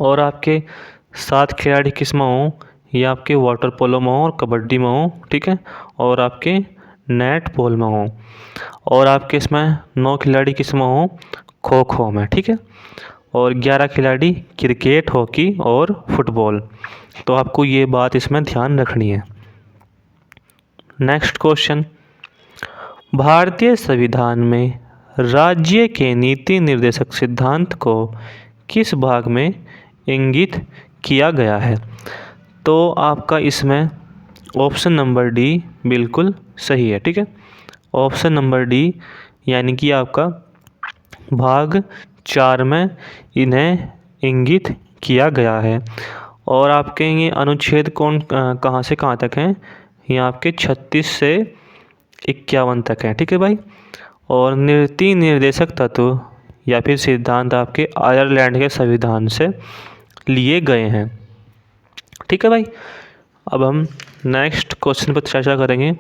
और आपके 7 खिलाड़ी किस में हों, ये आपके वाटर पोलो में हों और कबड्डी में हों, ठीक है, और आपके नेट बॉल में हों। और आपके इसमें 9 खिलाड़ी किस में हों, खो खो में, ठीक है, और 11 खिलाड़ी क्रिकेट, हॉकी और फुटबॉल। तो आपको ये बात इसमें ध्यान रखनी है। नेक्स्ट क्वेश्चन, भारतीय संविधान में राज्य के नीति निर्देशक सिद्धांत को किस भाग में इंगित किया गया है? तो आपका इसमें ऑप्शन नंबर डी बिल्कुल सही है, ठीक है, ऑप्शन नंबर डी, यानी कि आपका भाग 4 में इन्हें इंगित किया गया है। और आपके ये अनुच्छेद कहाँ से कहाँ तक हैं, ये आपके 36 से 51 तक हैं, ठीक है भाई। और नीति निर्देशक तत्व या फिर सिद्धांत आपके आयरलैंड के संविधान से लिए गए हैं, ठीक है भाई। अब हम नेक्स्ट क्वेश्चन पर चर्चा करेंगे।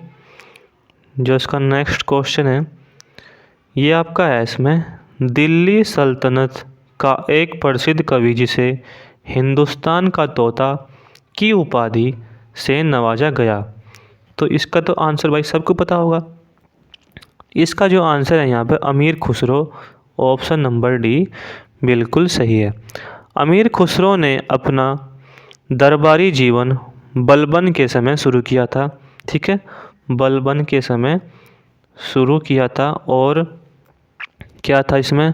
जो इसका नेक्स्ट क्वेश्चन है, ये आपका है, इसमें दिल्ली सल्तनत का एक प्रसिद्ध कवि जिसे हिंदुस्तान का तोता की उपाधि से नवाजा गया, तो इसका तो आंसर भाई सबको पता होगा। इसका जो आंसर है यहाँ पे अमीर खुसरो, ऑप्शन नंबर डी बिल्कुल सही है। अमीर खुसरो ने अपना दरबारी जीवन बलबन के समय शुरू किया था, ठीक है, बलबन के समय शुरू किया था। और क्या था इसमें,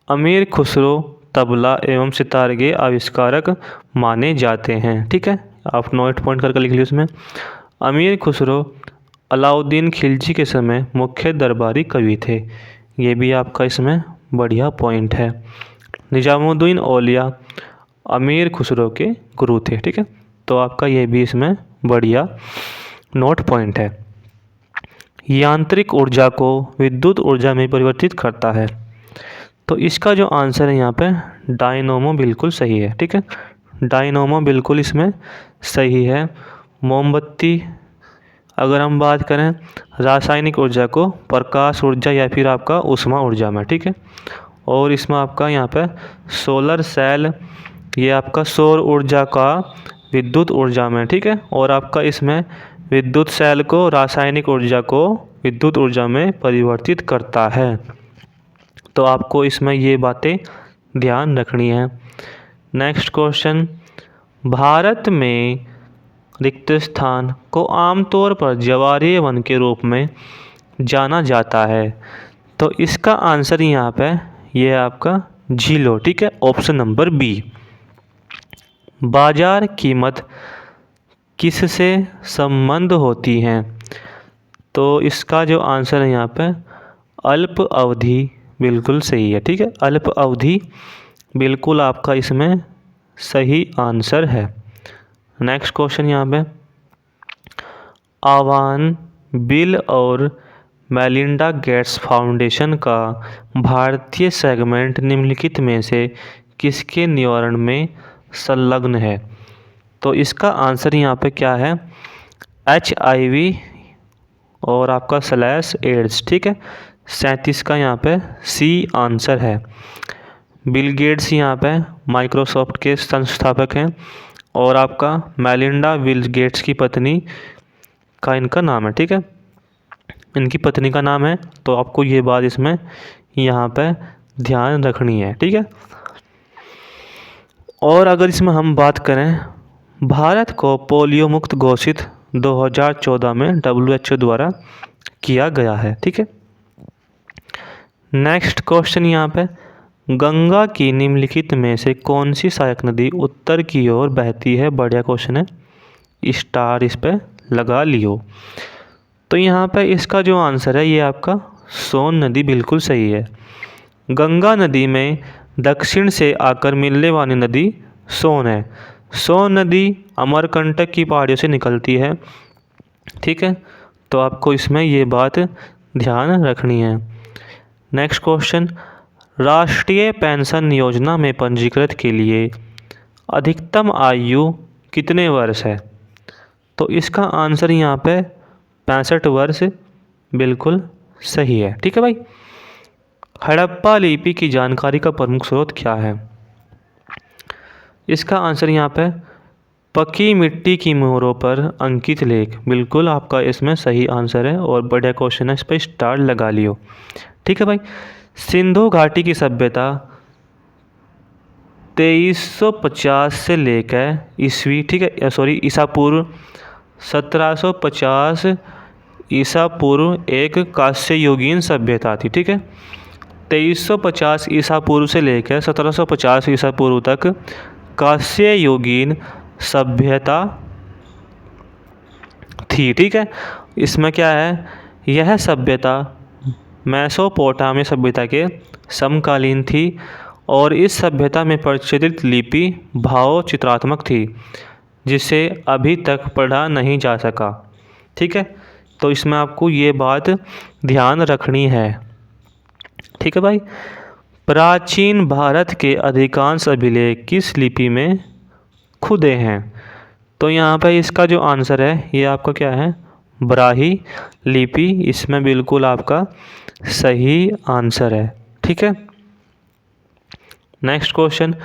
अमीर खुसरो तबला एवं सितार के आविष्कारक माने जाते हैं, ठीक है, आप नोट पॉइंट करके लिख लीजिए उसमें। अमीर खुसरो अलाउद्दीन खिलजी के समय मुख्य दरबारी कवि थे, ये भी आपका इसमें बढ़िया पॉइंट है। निजामुद्दीन औलिया अमीर खुसरो के गुरु थे, ठीक है, तो आपका ये भी इसमें बढ़िया नोट पॉइंट है। यांत्रिक ऊर्जा को विद्युत ऊर्जा में परिवर्तित करता है, तो इसका जो आंसर है यहाँ पे डायनोमो बिल्कुल सही है, ठीक है, डायनोमो बिल्कुल इसमें सही है। मोमबत्ती, अगर हम बात करें रासायनिक ऊर्जा को प्रकाश ऊर्जा या फिर आपका ऊष्मा ऊर्जा में, ठीक है, और इसमें आपका यहाँ पे सोलर सेल, ये आपका सौर ऊर्जा का विद्युत ऊर्जा में, ठीक है, और आपका इसमें विद्युत सेल को रासायनिक ऊर्जा को विद्युत ऊर्जा में परिवर्तित करता है। तो आपको इसमें ये बातें ध्यान रखनी है। नेक्स्ट क्वेश्चन, भारत में रिक्त स्थान को आमतौर पर ज्वारीय वन के रूप में जाना जाता है, तो इसका आंसर यहाँ पे ये आपका झीलो, ठीक है, ऑप्शन नंबर बी। बाजार कीमत किससे संबंध होती हैं, तो इसका जो आंसर है यहाँ पे अल्प अवधि बिल्कुल सही है, ठीक है, अल्प अवधि बिल्कुल आपका इसमें सही आंसर है। नेक्स्ट क्वेश्चन यहाँ पे, आह्वान बिल और मेलिंडा गेट्स फाउंडेशन का भारतीय सेगमेंट निम्नलिखित में से किसके निवारण में संलग्न है, तो इसका आंसर यहाँ पे क्या है, HIV और आपका /AIDS, ठीक है, 37 का यहाँ पे सी आंसर है। बिल गेट्स यहाँ पे माइक्रोसॉफ्ट के संस्थापक हैं और आपका मेलिंडा बिल गेट्स की पत्नी का इनका नाम है, ठीक है, इनकी पत्नी का नाम है, तो आपको ये बात इसमें यहाँ पे ध्यान रखनी है, ठीक है। और अगर इसमें हम बात करें, भारत को पोलियो मुक्त घोषित 2014 में WHO द्वारा किया गया है, ठीक है। नेक्स्ट क्वेश्चन यहाँ पे, गंगा की निम्नलिखित में से कौन सी सहायक नदी उत्तर की ओर बहती है, बढ़िया क्वेश्चन है, स्टार इस पे लगा लियो। तो यहाँ पे इसका जो आंसर है ये आपका सोन नदी बिल्कुल सही है। गंगा नदी में दक्षिण से आकर मिलने वाली नदी सोन है। सोन नदी अमरकंटक की पहाड़ियों से निकलती है, ठीक है, तो आपको इसमें ये बात ध्यान रखनी है। नेक्स्ट क्वेश्चन, राष्ट्रीय पेंशन योजना में पंजीकृत के लिए अधिकतम आयु कितने वर्ष है? तो इसका आंसर यहाँ पे 65 वर्ष बिल्कुल सही है। ठीक है भाई। हड़प्पा लिपि की जानकारी का प्रमुख स्रोत क्या है? इसका आंसर यहाँ पे पकी मिट्टी की मोहरों पर अंकित लेख बिल्कुल आपका इसमें सही आंसर है और बढ़िया क्वेश्चन है, इस पर स्टार लगा लियो। ठीक है भाई। सिंधु घाटी की सभ्यता 2350 से लेकर ईस्वी, ठीक है सॉरी ईसा पूर्व 1750 ईसा पूर्व एक कांस्ययुगीन सभ्यता थी। ठीक है। 2350 ईसा पूर्व से लेकर 1750 ईसा पूर्व तक कांस्ययुगीन सभ्यता थी। ठीक है। इसमें क्या है, यह सभ्यता मेसोपोटामिया सभ्यता के समकालीन थी और इस सभ्यता में प्रचलित लिपि भाव चित्रात्मक थी जिसे अभी तक पढ़ा नहीं जा सका। ठीक है। तो इसमें आपको ये बात ध्यान रखनी है। ठीक है भाई। प्राचीन भारत के अधिकांश अभिलेख किस लिपि में खुदे हैं? तो यहाँ पे इसका जो आंसर है ये आपका क्या है, ब्राही लिपि इसमें बिल्कुल आपका सही आंसर है। ठीक है। नेक्स्ट क्वेश्चन,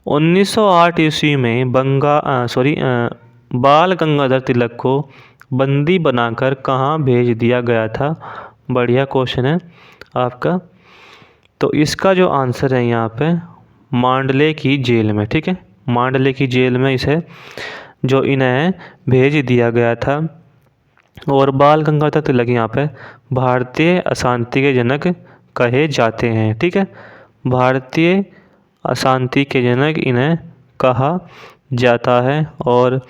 1908 ईस्वी में बाल गंगाधर तिलक को बंदी बनाकर कहाँ भेज दिया गया था? बढ़िया क्वेश्चन है आपका। तो इसका जो आंसर है यहाँ पे मांडले की जेल में। ठीक है। मांडले की जेल में इसे जो इन्हें भेज दिया गया था और बाल गंगाधर तिलक यहाँ पे भारतीय अशांति के जनक कहे जाते हैं। ठीक है। भारतीय अशांति के जनक इन्हें कहा जाता है और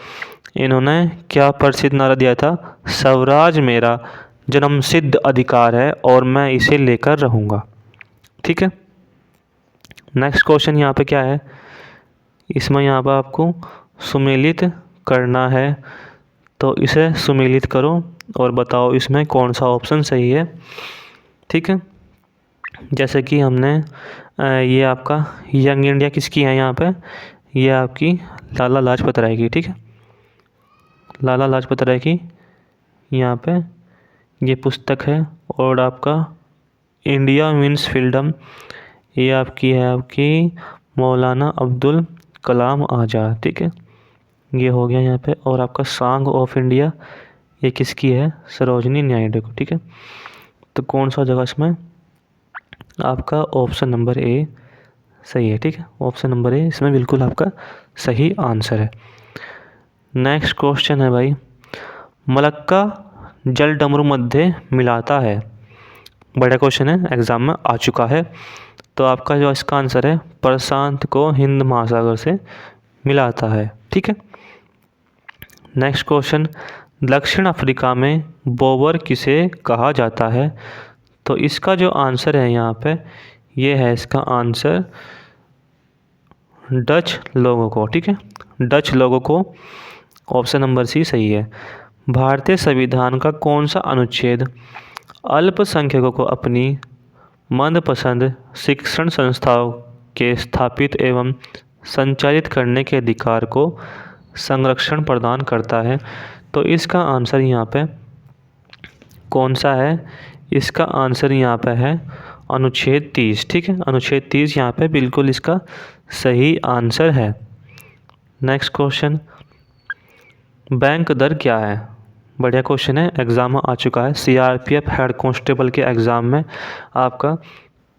इन्होंने क्या प्रसिद्ध नारा दिया था? स्वराज मेरा जन्मसिद्ध अधिकार है और मैं इसे लेकर रहूँगा। ठीक है। नेक्स्ट क्वेश्चन यहाँ पे क्या है, इसमें यहाँ पर आपको सुमेलित करना है, तो इसे सुमेलित करो और बताओ इसमें कौन सा ऑप्शन सही है। ठीक है। जैसे कि हमने ये आपका यंग इंडिया किसकी है यहाँ पे, ये आपकी लाला लाजपत राय की। ठीक है। लाला लाजपत राय की यहाँ पे ये पुस्तक है और आपका इंडिया मीन्स फ्रीडम ये आपकी मौलाना अब्दुल कलाम आज़ाद। ठीक है। ये हो गया यहाँ पे। और आपका सॉन्ग ऑफ इंडिया ये किसकी है? सरोजनी नायडू को। ठीक है। तो कौन सा जगह इसमें आपका ऑप्शन नंबर ए सही है। ठीक है। ऑप्शन नंबर ए इसमें बिल्कुल आपका सही आंसर है। नेक्स्ट क्वेश्चन है भाई, मलक्का जल डमरू मध्य मिलाता है। बड़ा क्वेश्चन है, एग्जाम में आ चुका है। तो आपका जो इसका आंसर है प्रशांत को हिंद महासागर से मिलाता है। ठीक है। नेक्स्ट क्वेश्चन, दक्षिण अफ्रीका में बोबर किसे कहा जाता है? तो इसका जो आंसर है यहाँ पे ये है इसका आंसर डच लोगों को। ठीक है। डच लोगों को ऑप्शन नंबर सी सही है। भारतीय संविधान का कौन सा अनुच्छेद अल्पसंख्यकों को अपनी मनपसंद शिक्षण संस्थाओं के स्थापित एवं संचालित करने के अधिकार को संरक्षण प्रदान करता है? तो इसका आंसर यहाँ पे कौन सा है? इसका आंसर यहाँ पे है अनुच्छेद 30। ठीक है। अनुच्छेद 30 यहाँ पे बिल्कुल इसका सही आंसर है। नेक्स्ट क्वेश्चन, बैंक दर क्या है? बढ़िया क्वेश्चन है, एग्ज़ाम में आ चुका है। सीआरपीएफ हेड कांस्टेबल के एग्ज़ाम में आपका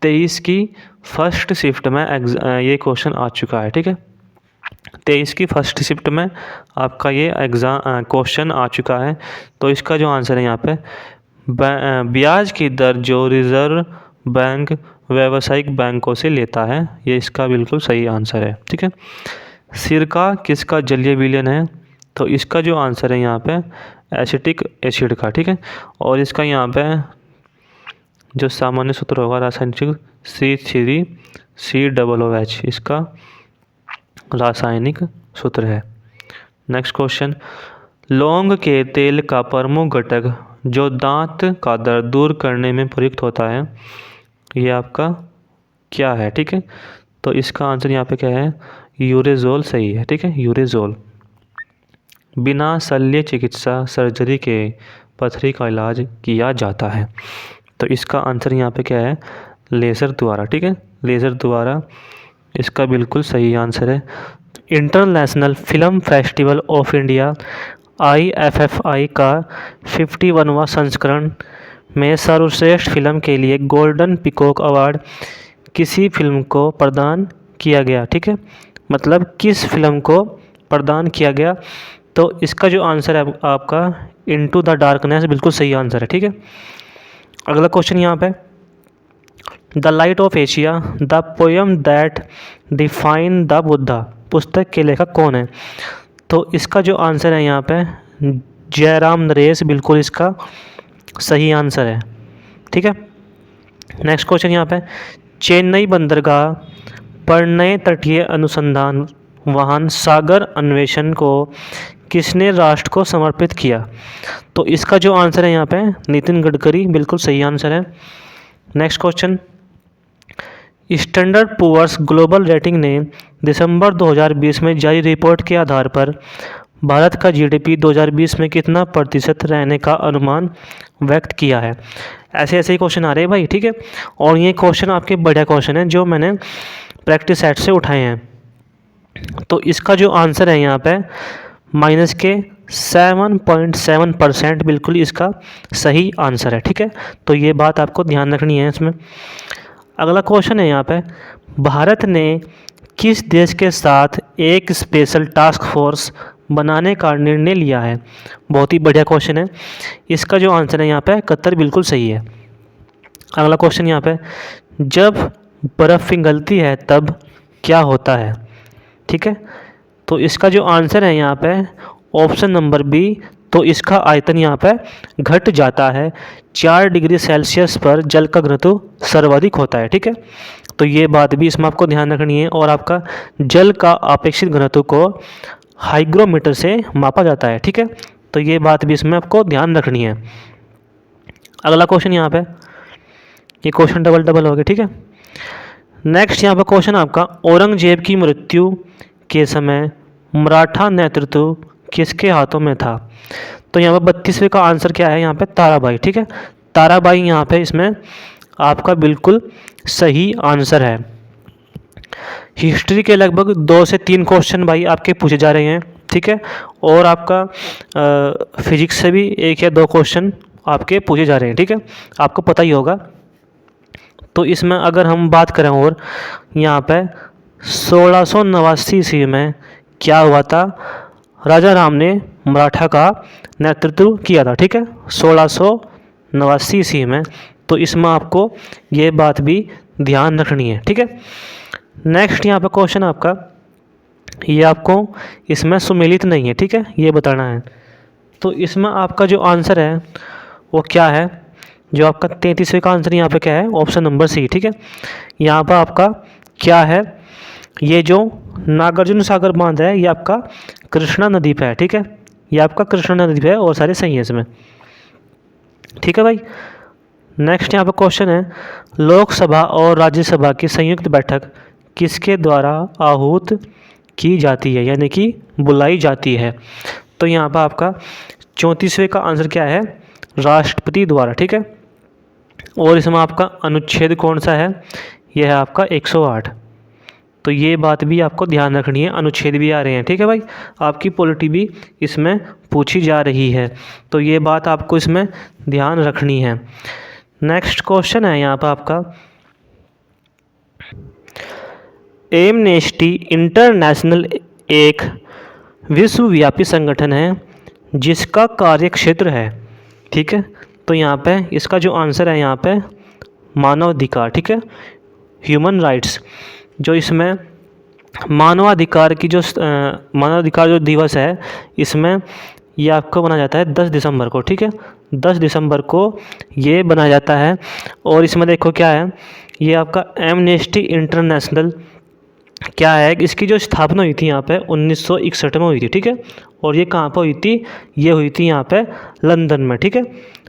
23 की फर्स्ट शिफ्ट में ये क्वेश्चन आ चुका है। ठीक है। 23 की फर्स्ट शिफ्ट में आपका ये एग्ज़ाम क्वेश्चन आ चुका है। तो इसका जो आंसर है यहाँ पे ब्याज की दर जो रिजर्व बैंक व्यावसायिक बैंकों से लेता है, ये इसका बिल्कुल सही आंसर है। ठीक है। सिरका किसका जलीय विलयन है? तो इसका जो आंसर है यहाँ पे एसिटिक एसिड का। ठीक है। और इसका यहाँ पे जो सामान्य सूत्र होगा रासायनिक C3COOH इसका रासायनिक सूत्र है। नेक्स्ट क्वेश्चन, लौंग के तेल का प्रमुख घटक जो दांत का दर्द दूर करने में प्रयुक्त होता है, ये आपका क्या है? ठीक है, तो इसका आंसर यहाँ पे क्या है? यूरेज़ोल सही है। ठीक है, यूरेज़ोल। बिना शल्य चिकित्सा सर्जरी के पथरी का इलाज किया जाता है, तो इसका आंसर यहाँ पे क्या है? लेज़र द्वारा। ठीक है, लेज़र द्वारा इसका बिल्कुल सही आंसर है। International film festival of India IFFI का 51वां संस्करण में सर्वश्रेष्ठ फिल्म के लिए गोल्डन पिकॉक अवार्ड किसी फिल्म को प्रदान किया गया? ठीक है, मतलब किस फिल्म को प्रदान किया गया? तो इसका जो आंसर है आपका इनटू द डार्कनेस बिल्कुल सही आंसर है। ठीक है, अगला क्वेश्चन यहाँ पे, the light of Asia the poem that define the Buddha पुस्तक के लेखक कौन है? तो इसका जो आंसर है यहाँ पे जयराम नरेश बिल्कुल इसका सही आंसर है। ठीक है, नेक्स्ट क्वेश्चन यहाँ पे, चेन्नई बंदरगाह पर नए तटीय अनुसंधान वाहन सागर अन्वेषण को किसने राष्ट्र को समर्पित किया? तो इसका जो आंसर है यहाँ पे नितिन गडकरी बिल्कुल सही आंसर है। Next question, Standard Poor's global rating ने दिसंबर 2020 में जारी रिपोर्ट के आधार पर भारत का GDP 2020 में कितना प्रतिशत रहने का अनुमान व्यक्त किया है? ऐसे ऐसे ही क्वेश्चन आ रहे हैं भाई। ठीक है, और ये क्वेश्चन आपके बढ़िया क्वेश्चन हैं जो मैंने प्रैक्टिस सेट से उठाए हैं। तो इसका जो आंसर है यहाँ पे माइनस के 7.7% बिल्कुल इसका सही आंसर है। ठीक है, तो ये बात आपको ध्यान रखनी है इसमें। अगला क्वेश्चन है यहाँ पे, भारत ने किस देश के साथ एक स्पेशल टास्क फोर्स बनाने का निर्णय लिया है? बहुत ही बढ़िया क्वेश्चन है। इसका जो आंसर है यहाँ पे कतर बिल्कुल सही है। अगला क्वेश्चन यहाँ पे, जब बर्फ़ पिघलती है तब क्या होता है? ठीक है, तो इसका जो आंसर है यहाँ पे ऑप्शन नंबर बी, तो इसका आयतन यहाँ पे घट जाता है। 4 डिग्री सेल्सियस पर जल का घनत्व सर्वाधिक होता है। ठीक है, तो ये बात भी इसमें आपको ध्यान रखनी है। और आपका जल का अपेक्षित घनत्व को हाइग्रोमीटर से मापा जाता है। ठीक है, तो ये बात भी इसमें आपको ध्यान रखनी है। अगला क्वेश्चन यहाँ पे, ये क्वेश्चन डबल डबल हो गया। ठीक है, नेक्स्ट यहाँ पे क्वेश्चन आपका, औरंगजेब की मृत्यु के समय मराठा नेतृत्व किसके हाथों में था? तो यहाँ पे 32वें का आंसर क्या है? यहाँ पे ताराबाई। ठीक है, ताराबाई यहाँ पे इसमें आपका बिल्कुल सही आंसर है। हिस्ट्री के लगभग 2 से 3 क्वेश्चन भाई आपके पूछे जा रहे हैं। ठीक है, और आपका फिजिक्स से भी 1 या 2 क्वेश्चन आपके पूछे जा रहे हैं। ठीक है, आपको पता ही होगा। तो इसमें अगर हम बात करें, और यहाँ पे 1689 ईस्वी में क्या हुआ था? राजा राम ने मराठा का नेतृत्व किया था। ठीक है, 1689 ईस्वी में। तो इसमें आपको ये बात भी ध्यान रखनी है। ठीक है, नेक्स्ट यहाँ पे क्वेश्चन आपका, ये आपको इसमें सुमेलित नहीं है। ठीक है, ये बताना है। तो इसमें आपका जो आंसर है वो क्या है? जो आपका 33वें का आंसर यहाँ पे क्या है? Option number C. ठीक है, यहाँ पर आपका क्या है? ये जो नागार्जुन सागर बांध है ये आपका कृष्णा नदी पे है। ठीक है, ये आपका कृष्णा नदी पे है, और सारे सही है इसमें। ठीक है भाई, नेक्स्ट यहाँ पे क्वेश्चन है, लोकसभा और राज्यसभा की संयुक्त बैठक किसके द्वारा आहूत की जाती है, यानी कि बुलाई जाती है? तो यहाँ पर आपका 34वें का आंसर क्या है? राष्ट्रपति द्वारा। ठीक है, और इसमें आपका अनुच्छेद कौन सा है? यह है आपका 108। तो ये बात भी आपको ध्यान रखनी है, अनुच्छेद भी आ रहे हैं। ठीक है भाई, आपकी पॉलिटी भी इसमें पूछी जा रही है, तो ये बात आपको इसमें ध्यान रखनी है। नेक्स्ट क्वेश्चन है यहाँ पर आपका, एमनेस्टी इंटरनेशनल एक विश्वव्यापी संगठन है जिसका कार्यक्षेत्र है। ठीक है, तो यहाँ पे इसका जो आंसर है यहाँ पे मानवाधिकार। ठीक है, ह्यूमन राइट्स। जो इसमें मानवाधिकार जो दिवस है, इसमें ये आपको बनाया जाता है 10 दिसंबर को। ठीक है, 10 दिसंबर को ये बनाया जाता है। और इसमें देखो क्या है, ये आपका एमनेस्टी इंटरनेशनल क्या है? इसकी जो स्थापना हुई थी यहाँ पे 1961 में हुई थी। ठीक है, और ये कहाँ पर हुई थी? ये हुई थी यहाँ पे लंदन में। ठीक है,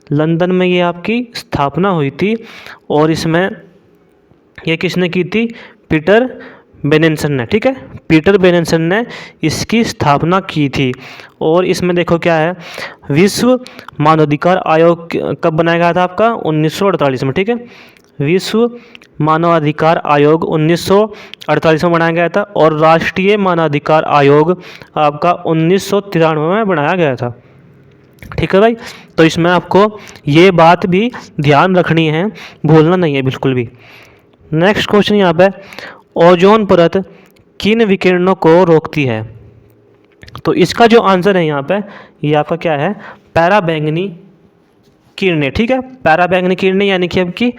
लंदन में ये आपकी स्थापना हुई थी और इसमें ये किसने की थी? पीटर बेनेंसन ने, ठीक है, पीटर बेनेंसन ने इसकी स्थापना की थी। और इसमें देखो क्या है, विश्व मानवाधिकार आयोग कब बनाया गया था आपका? 1948 में, ठीक है, विश्व मानवाधिकार आयोग 1948 में बनाया गया था और राष्ट्रीय मानवाधिकार आयोग आपका 1993 में बनाया गया था, ठीक है भाई। तो इसमें आपको ये बात भी ध्यान रखनी है, भूलना नहीं है बिल्कुल भी। नेक्स्ट क्वेश्चन यहाँ पे, ओजोन परत किन विकिरणों को रोकती है? तो इसका जो आंसर है यहाँ पे, ये आपका क्या है? पैराबैंगनी किरणें, ठीक है, पैराबैंगनी किरणें यानी कि आपकी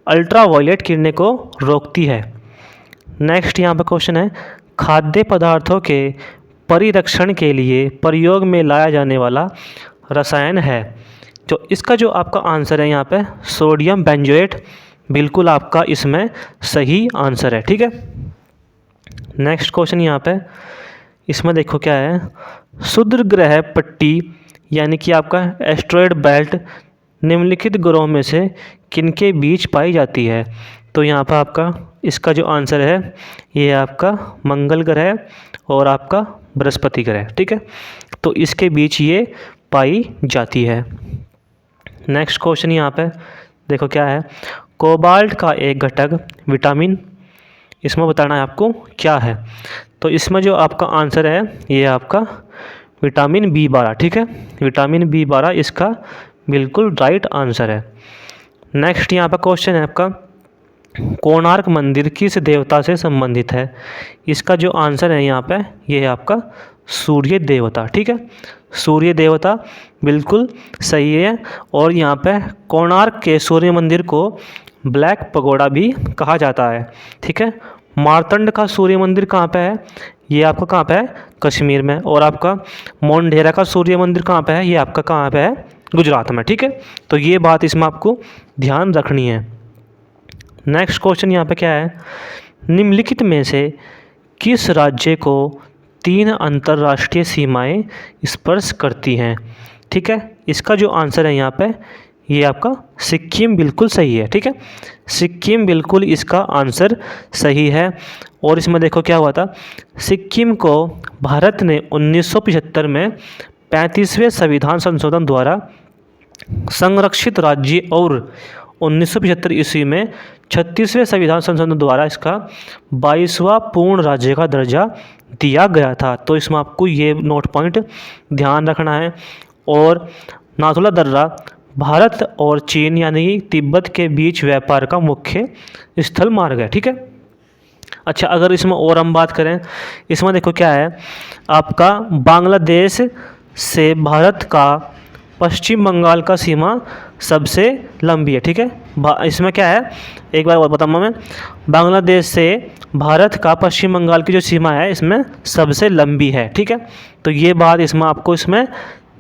अल्ट्रावायलेट किरणें को रोकती है। नेक्स्ट यहाँ पे क्वेश्चन है, खाद्य पदार्थों के परिरक्षण के लिए प्रयोग में लाया जाने वाला रसायन है। तो इसका जो आपका आंसर है यहाँ पे, सोडियम बेंजोएट, बिल्कुल आपका इसमें सही आंसर है, ठीक है। नेक्स्ट क्वेश्चन यहाँ पे, इसमें देखो क्या है, क्षुद्र ग्रह पट्टी यानी कि आपका एस्ट्रॉयड बेल्ट निम्नलिखित ग्रहों में से किनके बीच पाई जाती है? तो यहाँ पर आपका इसका जो आंसर है, ये आपका मंगल ग्रह और आपका बृहस्पति ग्रह, ठीक है, तो इसके बीच ये पाई जाती है। नेक्स्ट क्वेश्चन यहाँ पे देखो क्या है, कोबाल्ट का एक घटक विटामिन, इसमें बताना है आपको क्या है। तो इसमें जो आपका आंसर है, ये आपका विटामिन B12, ठीक है, विटामिन B12 इसका बिल्कुल राइट आंसर है। नेक्स्ट यहाँ पर क्वेश्चन है आपका, कोणार्क मंदिर किस देवता से संबंधित है? इसका जो आंसर है यहाँ पे, ये है आपका सूर्य देवता, ठीक है, सूर्य देवता बिल्कुल सही है। और यहाँ पे कोणार्क के सूर्य मंदिर को ब्लैक पगोडा भी कहा जाता है, ठीक है। मार्तंड का सूर्य मंदिर कहाँ पे है? ये आपका कहाँ पे है? कश्मीर में। और आपका मोंढेरा का सूर्य मंदिर कहाँ पे है? ये आपका कहाँ पे है? गुजरात में, ठीक है। तो ये बात इसमें आपको ध्यान रखनी है। नेक्स्ट क्वेश्चन यहाँ पे क्या है, निम्नलिखित में से किस राज्य को 3 अंतर्राष्ट्रीय सीमाएं स्पर्श करती हैं? ठीक है, इसका जो आंसर है यहाँ पे, ये आपका सिक्किम बिल्कुल सही है, ठीक है, सिक्किम बिल्कुल इसका आंसर सही है। और इसमें देखो क्या हुआ था, सिक्किम को भारत ने 1975 में 35वें संविधान संशोधन द्वारा संरक्षित राज्य और 1975 ईस्वी में 36वें संविधान संशोधन द्वारा इसका 22वां पूर्ण राज्य का दर्जा दिया गया था। तो इसमें आपको ये नोट पॉइंट ध्यान रखना है। और नाथुला दर्रा भारत और चीन यानी तिब्बत के बीच व्यापार का मुख्य स्थल मार्ग है, ठीक है। अच्छा, अगर इसमें और हम बात करें, इसमें देखो क्या है, आपका बांग्लादेश से भारत का पश्चिम बंगाल का सीमा सबसे लंबी है, ठीक है। इसमें क्या है, एक बार और बताऊँगा मैं, बांग्लादेश से भारत का पश्चिम बंगाल की जो सीमा है इसमें सबसे लंबी है, ठीक है। तो ये बात इसमें आपको इसमें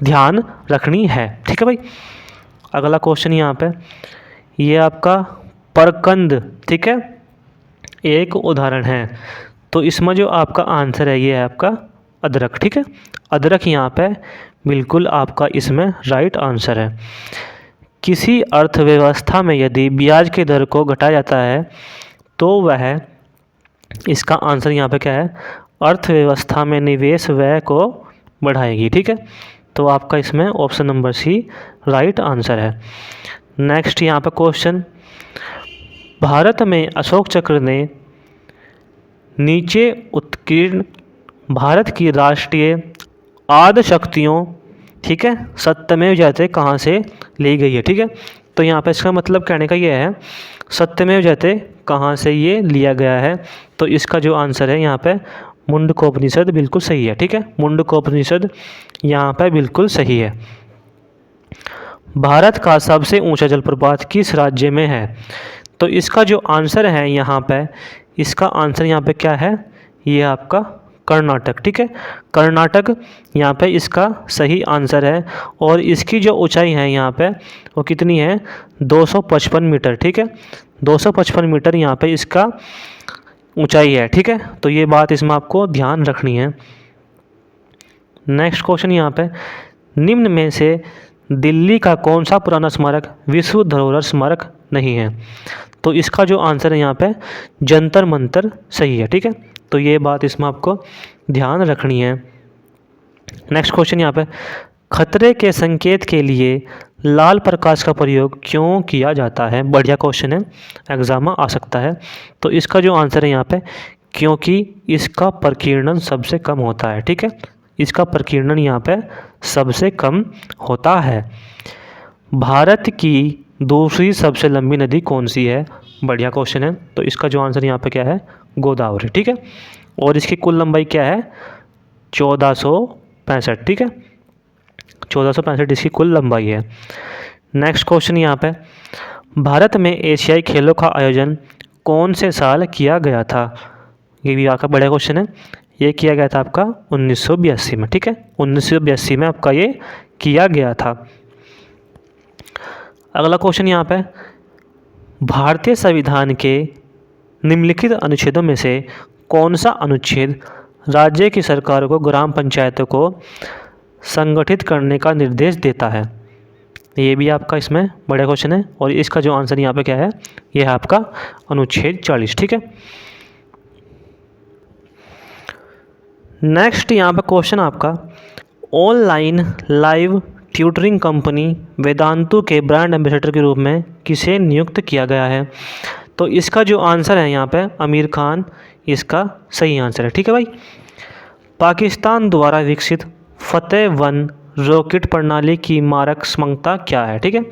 ध्यान रखनी है, ठीक है भाई। अगला क्वेश्चन यहाँ पे, ये आपका परकंद, ठीक है, एक उदाहरण है। तो इसमें जो आपका आंसर है, ये है आपका अदरक, ठीक है, अदरक यहाँ पे बिल्कुल आपका इसमें राइट आंसर है। किसी अर्थव्यवस्था में यदि ब्याज की दर को घटाया जाता है तो वह, इसका आंसर यहाँ पे क्या है, अर्थव्यवस्था में निवेश व्यय को बढ़ाएगी, ठीक है। तो आपका इसमें option number C right answer है। नेक्स्ट यहाँ पे क्वेश्चन, भारत में अशोक चक्र ने नीचे उत्कीर्ण भारत की राष्ट्रीय आद्य शक्तियों, ठीक है, सत्यमेव जयते कहाँ से ली गई है, ठीक है। तो यहाँ पे इसका मतलब कहने का ये है, सत्यमेव जयते कहाँ से ये लिया गया है। तो इसका जो आंसर है यहाँ पे मुंडकोपनिषद बिल्कुल सही है, ठीक है, मुंडकोपनिषद यहाँ पे बिल्कुल सही है। भारत का सबसे ऊंचा जलप्रपात किस राज्य में है? तो इसका जो आंसर है यहाँ पे, इसका आंसर यहाँ पे क्या है, ये आपका कर्नाटक, ठीक है, कर्नाटक यहाँ पे इसका सही आंसर है। और इसकी जो ऊंचाई है यहाँ पे वो कितनी है, 255 मीटर, ठीक है, 255 मीटर यहाँ पे इसका ऊंचाई है, ठीक है। तो ये बात इसमें आपको ध्यान रखनी है। नेक्स्ट क्वेश्चन यहाँ पे, निम्न में से दिल्ली का कौन सा पुराना स्मारक विश्व धरोहर स्मारक नहीं है? तो इसका जो आंसर है यहाँ पे जंतर मंतर सही है, ठीक है। तो ये बात इसमें आपको ध्यान रखनी है। नेक्स्ट क्वेश्चन यहाँ पे, खतरे के संकेत के लिए लाल प्रकाश का प्रयोग क्यों किया जाता है? बढ़िया क्वेश्चन है, एग्जाम में आ सकता है। तो इसका जो आंसर है यहाँ पे, क्योंकि इसका प्रकीर्णन सबसे कम होता है, ठीक है। इसका प्रकीर्णन यहाँ पे सबसे कम होता है। भारत की दूसरी सबसे लंबी नदी कौन सी है? बढ़िया क्वेश्चन है। तो इसका जो आंसर यहाँ पे क्या है? गोदावरी, ठीक है। और इसकी कुल लंबाई क्या है? 1465, ठीक है। 1465 इसकी कुल लंबाई है। नेक्स्ट क्वेश्चन यहाँ पे, भारत में एशियाई खेलों का आयोजन कौन से साल किया गया था? ये भी आपका बड़ा क्वेश्चन है। ये किया गया था आपका 1982 में, ठीक है। 1982 में आपका ये किया गया था। अगला क्वेश्चन यहाँ पे, भारतीय संविधान के निम्नलिखित अनुच्छेदों में से कौन सा अनुच्छेद राज्य की सरकार को ग्राम पंचायतों को संगठित करने का निर्देश देता है? ये भी आपका इसमें बड़ा क्वेश्चन है। और इसका जो आंसर यहाँ पे क्या है? यह है आपका अनुच्छेद 40, ठीक है। नेक्स्ट यहाँ पे क्वेश्चन आपका, online live tutoring company Vedantu के ब्रांड एम्बेसडर के रूप में किसे नियुक्त किया गया है? तो इसका जो आंसर है यहाँ पे आमिर खान इसका सही आंसर है, ठीक है भाई। पाकिस्तान द्वारा विकसित फतेह-1 रॉकेट प्रणाली की मारक क्षमता क्या है? ठीक है,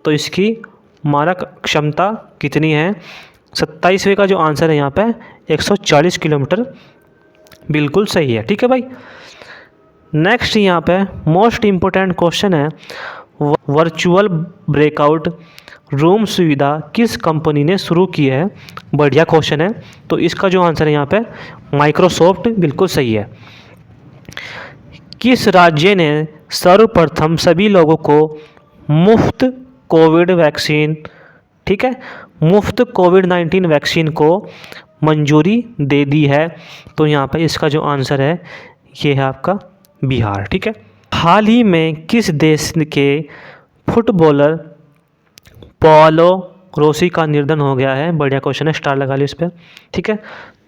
तो इसकी मारक क्षमता कितनी है? 27वें का जो आंसर है यहाँ पे 140 किलोमीटर बिल्कुल सही है, ठीक है भाई। नेक्स्ट यहाँ पे मोस्ट इम्पोर्टेंट क्वेश्चन है, वर्चुअल ब्रेकआउट रूम सुविधा किस कंपनी ने शुरू की है? बढ़िया क्वेश्चन है। तो इसका जो आंसर है यहाँ पे माइक्रोसॉफ्ट बिल्कुल सही है। किस राज्य ने सर्वप्रथम सभी लोगों को मुफ्त कोविड वैक्सीन, ठीक है, मुफ्त कोविड-19 वैक्सीन को मंजूरी दे दी है? तो यहाँ पे इसका जो आंसर है ये है आपका बिहार, ठीक है। हाल ही में किस देश के फुटबॉलर पाओलो रोसी का निधन हो गया है? बढ़िया क्वेश्चन है, स्टार लगा लो इस पर, ठीक है।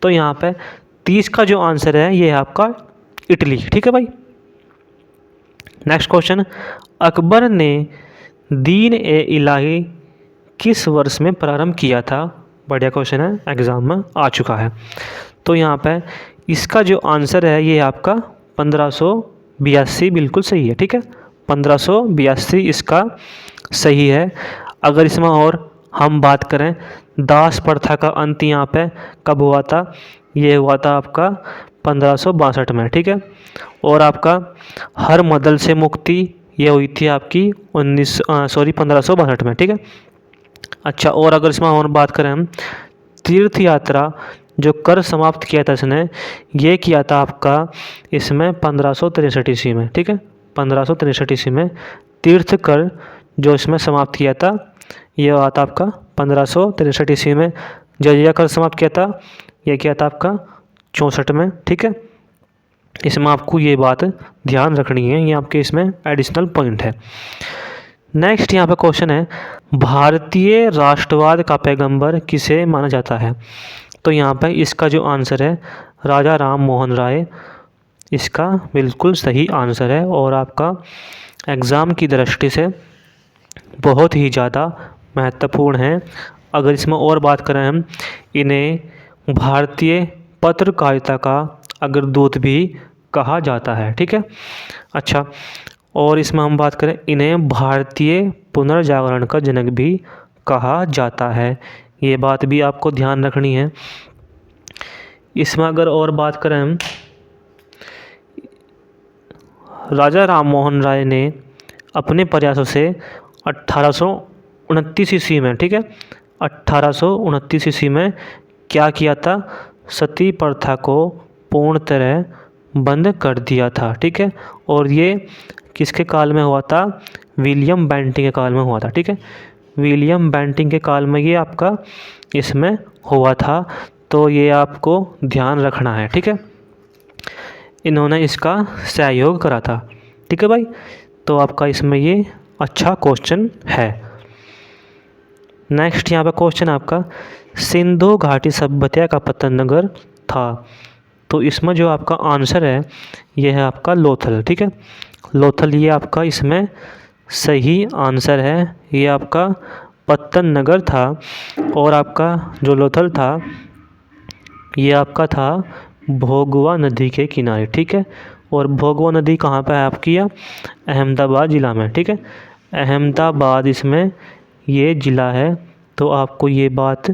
तो यहाँ पे 30 का जो आंसर है ये है आपका इटली, ठीक है भाई। नेक्स्ट क्वेश्चन, अकबर ने दीन ए इलाही किस वर्ष में प्रारंभ किया था? बढ़िया क्वेश्चन है, एग्जाम में आ चुका है। तो यहाँ पे इसका जो आंसर है ये आपका 1582 बिल्कुल सही है, ठीक है। 1582 इसका सही है। अगर इसमें और हम बात करें दास प्रथा का अंत यहाँ पे कब हुआ था? ये हुआ था आपका 1562 में, ठीक है। और आपका हर मदल से मुक्ति ये हुई थी आपकी 1562 में, ठीक है। अच्छा, और अगर इसमें और बात करें हम तीर्थ यात्रा जो कर समाप्त किया था इसने, ये किया था आपका इसमें 1563 ईस्वी में, ठीक है। 1563 ईस्वी में तीर्थ कर जो इसमें समाप्त किया था ये हुआ था आपका 1563 ईस्वी में। जजिया कर समाप्त किया था ये किया था आपका 64 में, ठीक है। इसमें आपको ये बात ध्यान रखनी है, ये आपके इसमें एडिशनल पॉइंट है। नेक्स्ट यहाँ पे क्वेश्चन है, भारतीय राष्ट्रवाद का पैगंबर किसे माना जाता है? तो यहाँ पे इसका जो आंसर है राजा राम मोहन राय इसका बिल्कुल सही आंसर है। और आपका एग्ज़ाम की दृष्टि से बहुत ही ज़्यादा महत्वपूर्ण है। अगर इसमें और बात करें हम, इन्हें भारतीय पत्रकारिता का अग्रदूत भी कहा जाता है, ठीक है। अच्छा, और इसमें हम बात करें इन्हें भारतीय पुनर्जागरण का जनक भी कहा जाता है। ये बात भी आपको ध्यान रखनी है। इसमें अगर और बात करें हम, राजा राम मोहन राय ने अपने प्रयासों से 1829 ईस्वी में, ठीक है, 1829 ईस्वी में क्या किया था? सती प्रथा को पूर्ण तरह बंद कर दिया था, ठीक है। और ये किसके काल में हुआ था? विलियम बेंटिंग के काल में हुआ था, ठीक है। विलियम बेंटिंग के काल में ये आपका इसमें हुआ था। तो ये आपको ध्यान रखना है, ठीक है। इन्होंने इसका सहयोग करा था, ठीक है भाई। तो आपका इसमें ये अच्छा क्वेश्चन है। नेक्स्ट यहाँ पे क्वेश्चन आपका, सिंधु घाटी सभ्यता का पतन नगर था। तो इसमें जो आपका आंसर है ये है आपका लोथल। ठीक है, लोथल ये आपका इसमें सही आंसर है। ये आपका पत्तन नगर था और आपका जो लोथल था ये आपका था भोगवा नदी के किनारे। ठीक है, और भोगवा नदी कहाँ पे है आपकी? अहमदाबाद ज़िला में। ठीक है, अहमदाबाद इसमें ये ज़िला है, तो आपको ये बात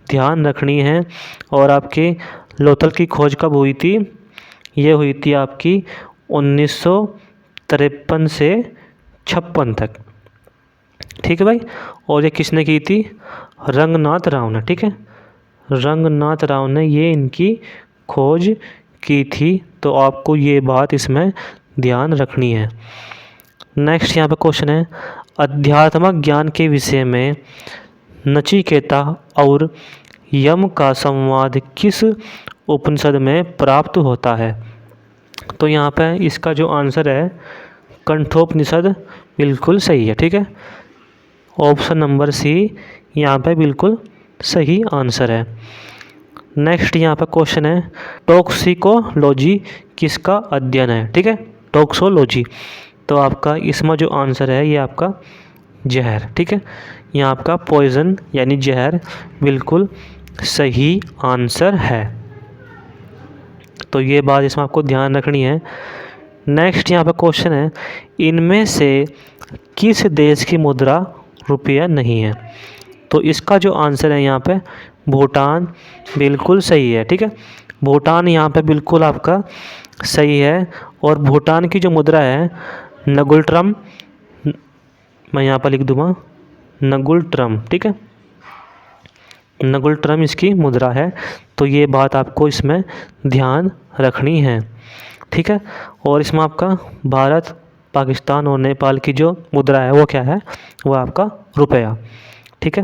ध्यान रखनी है। और आपके लोथल की खोज कब हुई थी? ये हुई थी आपकी 1953 से 56 तक। ठीक है भाई, और ये किसने की थी? रंगनाथ राव ने। ठीक है, रंगनाथ राव ने ये इनकी खोज की थी, तो आपको ये बात इसमें ध्यान रखनी है। नेक्स्ट यहाँ पे क्वेश्चन है, अध्यात्मक ज्ञान के विषय में नचिकेता और यम का संवाद किस उपनिषद में प्राप्त होता है? तो यहाँ पे इसका जो आंसर है कंठोपनिषद बिल्कुल सही है। ठीक है, ऑप्शन नंबर सी यहाँ पे बिल्कुल सही आंसर है। नेक्स्ट यहाँ पे क्वेश्चन है, टॉक्सिकोलॉजी किसका अध्ययन है? ठीक है, टॉक्सोलॉजी, तो आपका इसमें जो आंसर है ये आपका जहर। ठीक है, यहाँ आपका पॉइजन यानी जहर बिल्कुल सही आंसर है, तो ये बात इसमें आपको ध्यान रखनी है। नेक्स्ट यहाँ पे क्वेश्चन है, इनमें से किस देश की मुद्रा रुपया नहीं है? तो इसका जो आंसर है यहाँ पे भूटान बिल्कुल सही है। ठीक है, भूटान यहाँ पे बिल्कुल आपका सही है। और भूटान की जो मुद्रा है नगुल-ट्रम, मैं यहाँ पर लिख दूँगा नगुल-ट्रम। ठीक है, नगुल-ट्रम इसकी मुद्रा है, तो ये बात आपको इसमें ध्यान रखनी है। ठीक है, और इसमें आपका भारत, पाकिस्तान और नेपाल की जो मुद्रा है वो क्या है? वो आपका रुपया। ठीक है,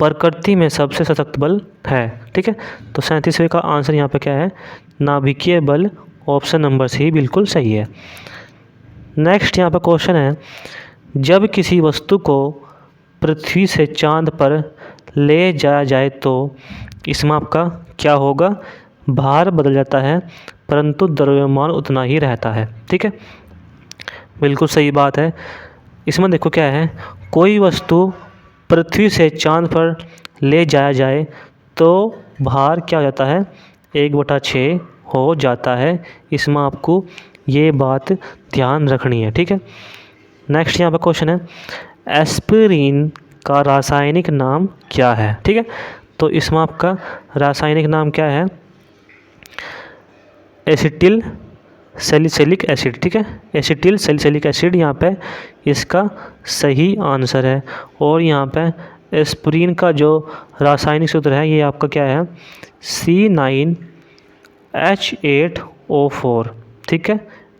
प्रकृति में सबसे सशक्त बल है। ठीक है, तो 37वें का आंसर यहाँ पे क्या है? नाभिकीय बल, ऑप्शन नंबर सी बिल्कुल सही है। नेक्स्ट यहाँ पे क्वेश्चन है, जब किसी वस्तु को पृथ्वी से चांद पर ले जाया जाए तो इसमें आपका क्या होगा? भार बदल जाता है परंतु द्रव्यमान उतना ही रहता है। ठीक है, बिल्कुल सही बात है। इसमें देखो क्या है, कोई वस्तु पृथ्वी से चांद पर ले जाया जाए तो भार क्या हो जाता है? 1/6 हो जाता है। इसमें आपको ये बात ध्यान रखनी है। ठीक है, नेक्स्ट यहाँ पर क्वेश्चन है, एस्पिरिन का रासायनिक नाम क्या है? ठीक है, तो इसमें आपका रासायनिक नाम क्या है? Acetyl salicylic acid. ठीक है, एसिटिल सैलिसिलिक एसिड यहाँ पे इसका सही आंसर है। और यहाँ पे एस्पिरिन का जो रासायनिक सूत्र है ये आपका क्या है? C9H8O4। ठीक है,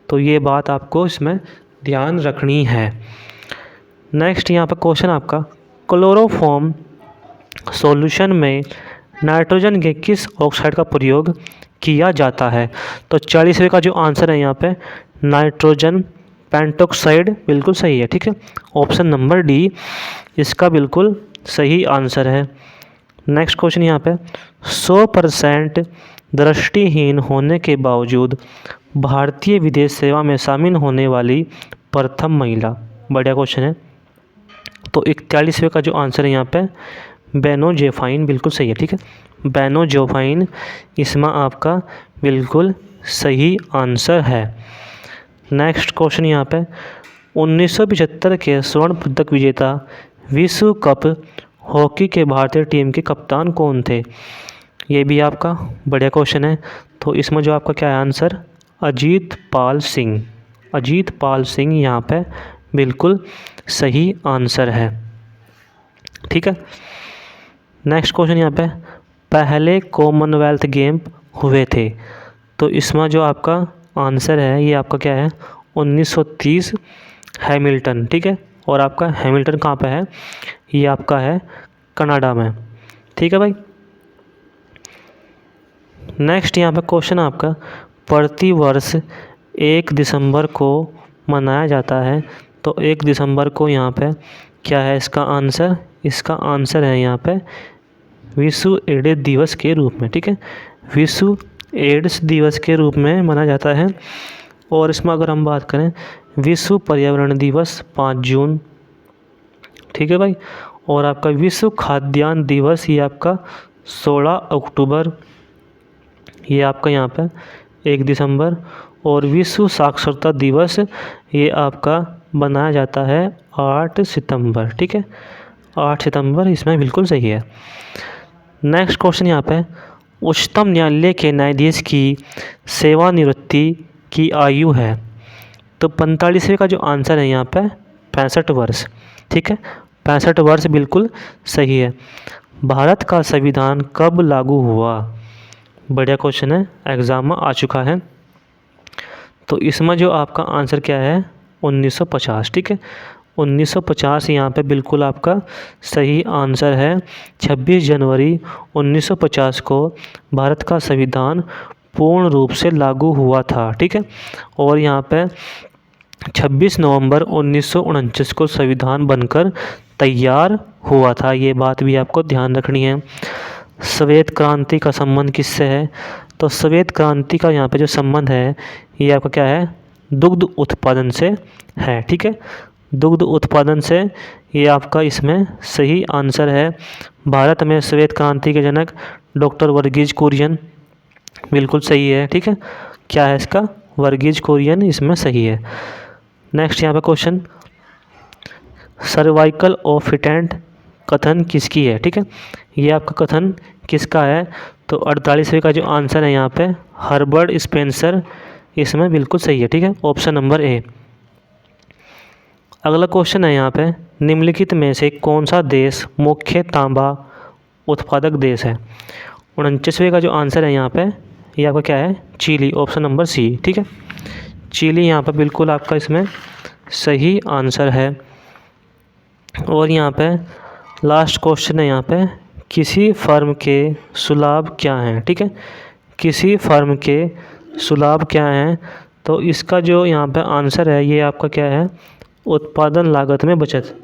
तो ये बात आपको इसमें ध्यान रखनी है। नेक्स्ट यहाँ पे क्वेश्चन आपका, क्लोरोफॉर्म सॉल्यूशन में नाइट्रोजन के किस ऑक्साइड का प्रयोग किया जाता है? तो 40वें का जो आंसर है यहाँ पे नाइट्रोजन पेंटॉक्साइड बिल्कुल सही है। ठीक है, ऑप्शन नंबर डी इसका बिल्कुल सही आंसर है। नेक्स्ट क्वेश्चन यहाँ पे, 100% दृष्टिहीन होने के बावजूद भारतीय विदेश सेवा में शामिल होने वाली प्रथम महिला। बढ़िया क्वेश्चन है। तो 41वें का जो आंसर है यहाँ पे बेनोजेफाइन बिल्कुल सही है। ठीक है, बेनोजेफाइन इसमें आपका बिल्कुल सही आंसर है। नेक्स्ट क्वेश्चन यहाँ पे, 1975 के स्वर्ण पदक विजेता विश्व कप हॉकी के भारतीय टीम के कप्तान कौन थे? ये भी आपका बढ़िया क्वेश्चन है। तो इसमें जो आपका क्या है आंसर? अजीत पाल सिंह। अजीत पाल सिंह यहाँ पे बिल्कुल सही आंसर है। ठीक है, नेक्स्ट क्वेश्चन यहाँ पे, पहले कॉमनवेल्थ गेम हुए थे। तो इसमें जो आपका आंसर है ये आपका क्या है? 1930 हैमिल्टन। ठीक है, और आपका हैमिल्टन कहाँ पे है? ये आपका है कनाडा में। ठीक है भाई, नेक्स्ट यहाँ पे क्वेश्चन आपका, प्रतिवर्ष 1 दिसंबर को मनाया जाता है तो 1 दिसंबर को यहाँ पे क्या है इसका आंसर? इसका आंसर है यहाँ पे विश्व एड्स दिवस के रूप में, ठीक है, विश्व एड्स दिवस के रूप में माना जाता है। और इसमें अगर हम बात करें विश्व पर्यावरण दिवस 5 जून, ठीक है भाई। और आपका विश्व खाद्यान्न दिवस ये आपका 16 अक्टूबर, ये आपका यहाँ पे 1 दिसंबर। और विश्व साक्षरता दिवस ये आपका बनाया जाता है 8 सितंबर, ठीक है, 8 सितंबर इसमें बिल्कुल सही है। नेक्स्ट क्वेश्चन यहाँ पे, उच्चतम न्यायालय के न्यायाधीश की सेवानिवृत्ति की आयु है? तो 45वें का जो आंसर है यहाँ पे 65 वर्ष, ठीक है, 65 वर्ष बिल्कुल सही है। भारत का संविधान कब लागू हुआ? बढ़िया क्वेश्चन है, एग्जाम में आ चुका है। तो इसमें जो आपका आंसर क्या है 1950, ठीक है, 1950 यहाँ पे बिल्कुल आपका सही आंसर है। 26 जनवरी 1950 को भारत का संविधान पूर्ण रूप से लागू हुआ था, ठीक है। और यहाँ पे 26 नवंबर 1949 को संविधान बनकर तैयार हुआ था, ये बात भी आपको ध्यान रखनी है। श्वेत क्रांति का संबंध किससे है? तो श्वेत क्रांति का यहाँ पे जो संबंध है ये आपका क्या है? दुग्ध उत्पादन से है, ठीक है, दुग्ध उत्पादन से, ये आपका इसमें सही आंसर है। भारत में श्वेत क्रांति के जनक डॉक्टर वर्गीज कुरियन, बिल्कुल सही है, ठीक है, क्या है इसका? वर्गीज कुरियन इसमें सही है। नेक्स्ट यहाँ पे क्वेश्चन, सर्वाइकल ऑफ फिटेंट कथन किसकी है? ठीक है, ये आपका कथन किसका है? तो 48वें का जो आंसर है यहाँ पे हर्बर्ट स्पेंसर, इसमें बिल्कुल सही है, ठीक है, ऑप्शन नंबर ए। अगला क्वेश्चन है यहाँ पे, निम्नलिखित में से कौन सा देश मुख्य तांबा उत्पादक देश है? 49वें का जो आंसर है यहाँ पे ये आपका क्या है? चिली, ऑप्शन नंबर सी, ठीक है, चिली यहाँ पे बिल्कुल आपका इसमें सही आंसर है। और यहाँ पे लास्ट क्वेश्चन है यहाँ पे, किसी फर्म के सुलाभ क्या हैं? ठीक है, किसी फर्म के सुलाभ क्या हैं? तो इसका जो यहाँ पे आंसर है ये आपका क्या है? उत्पादन लागत में बचत।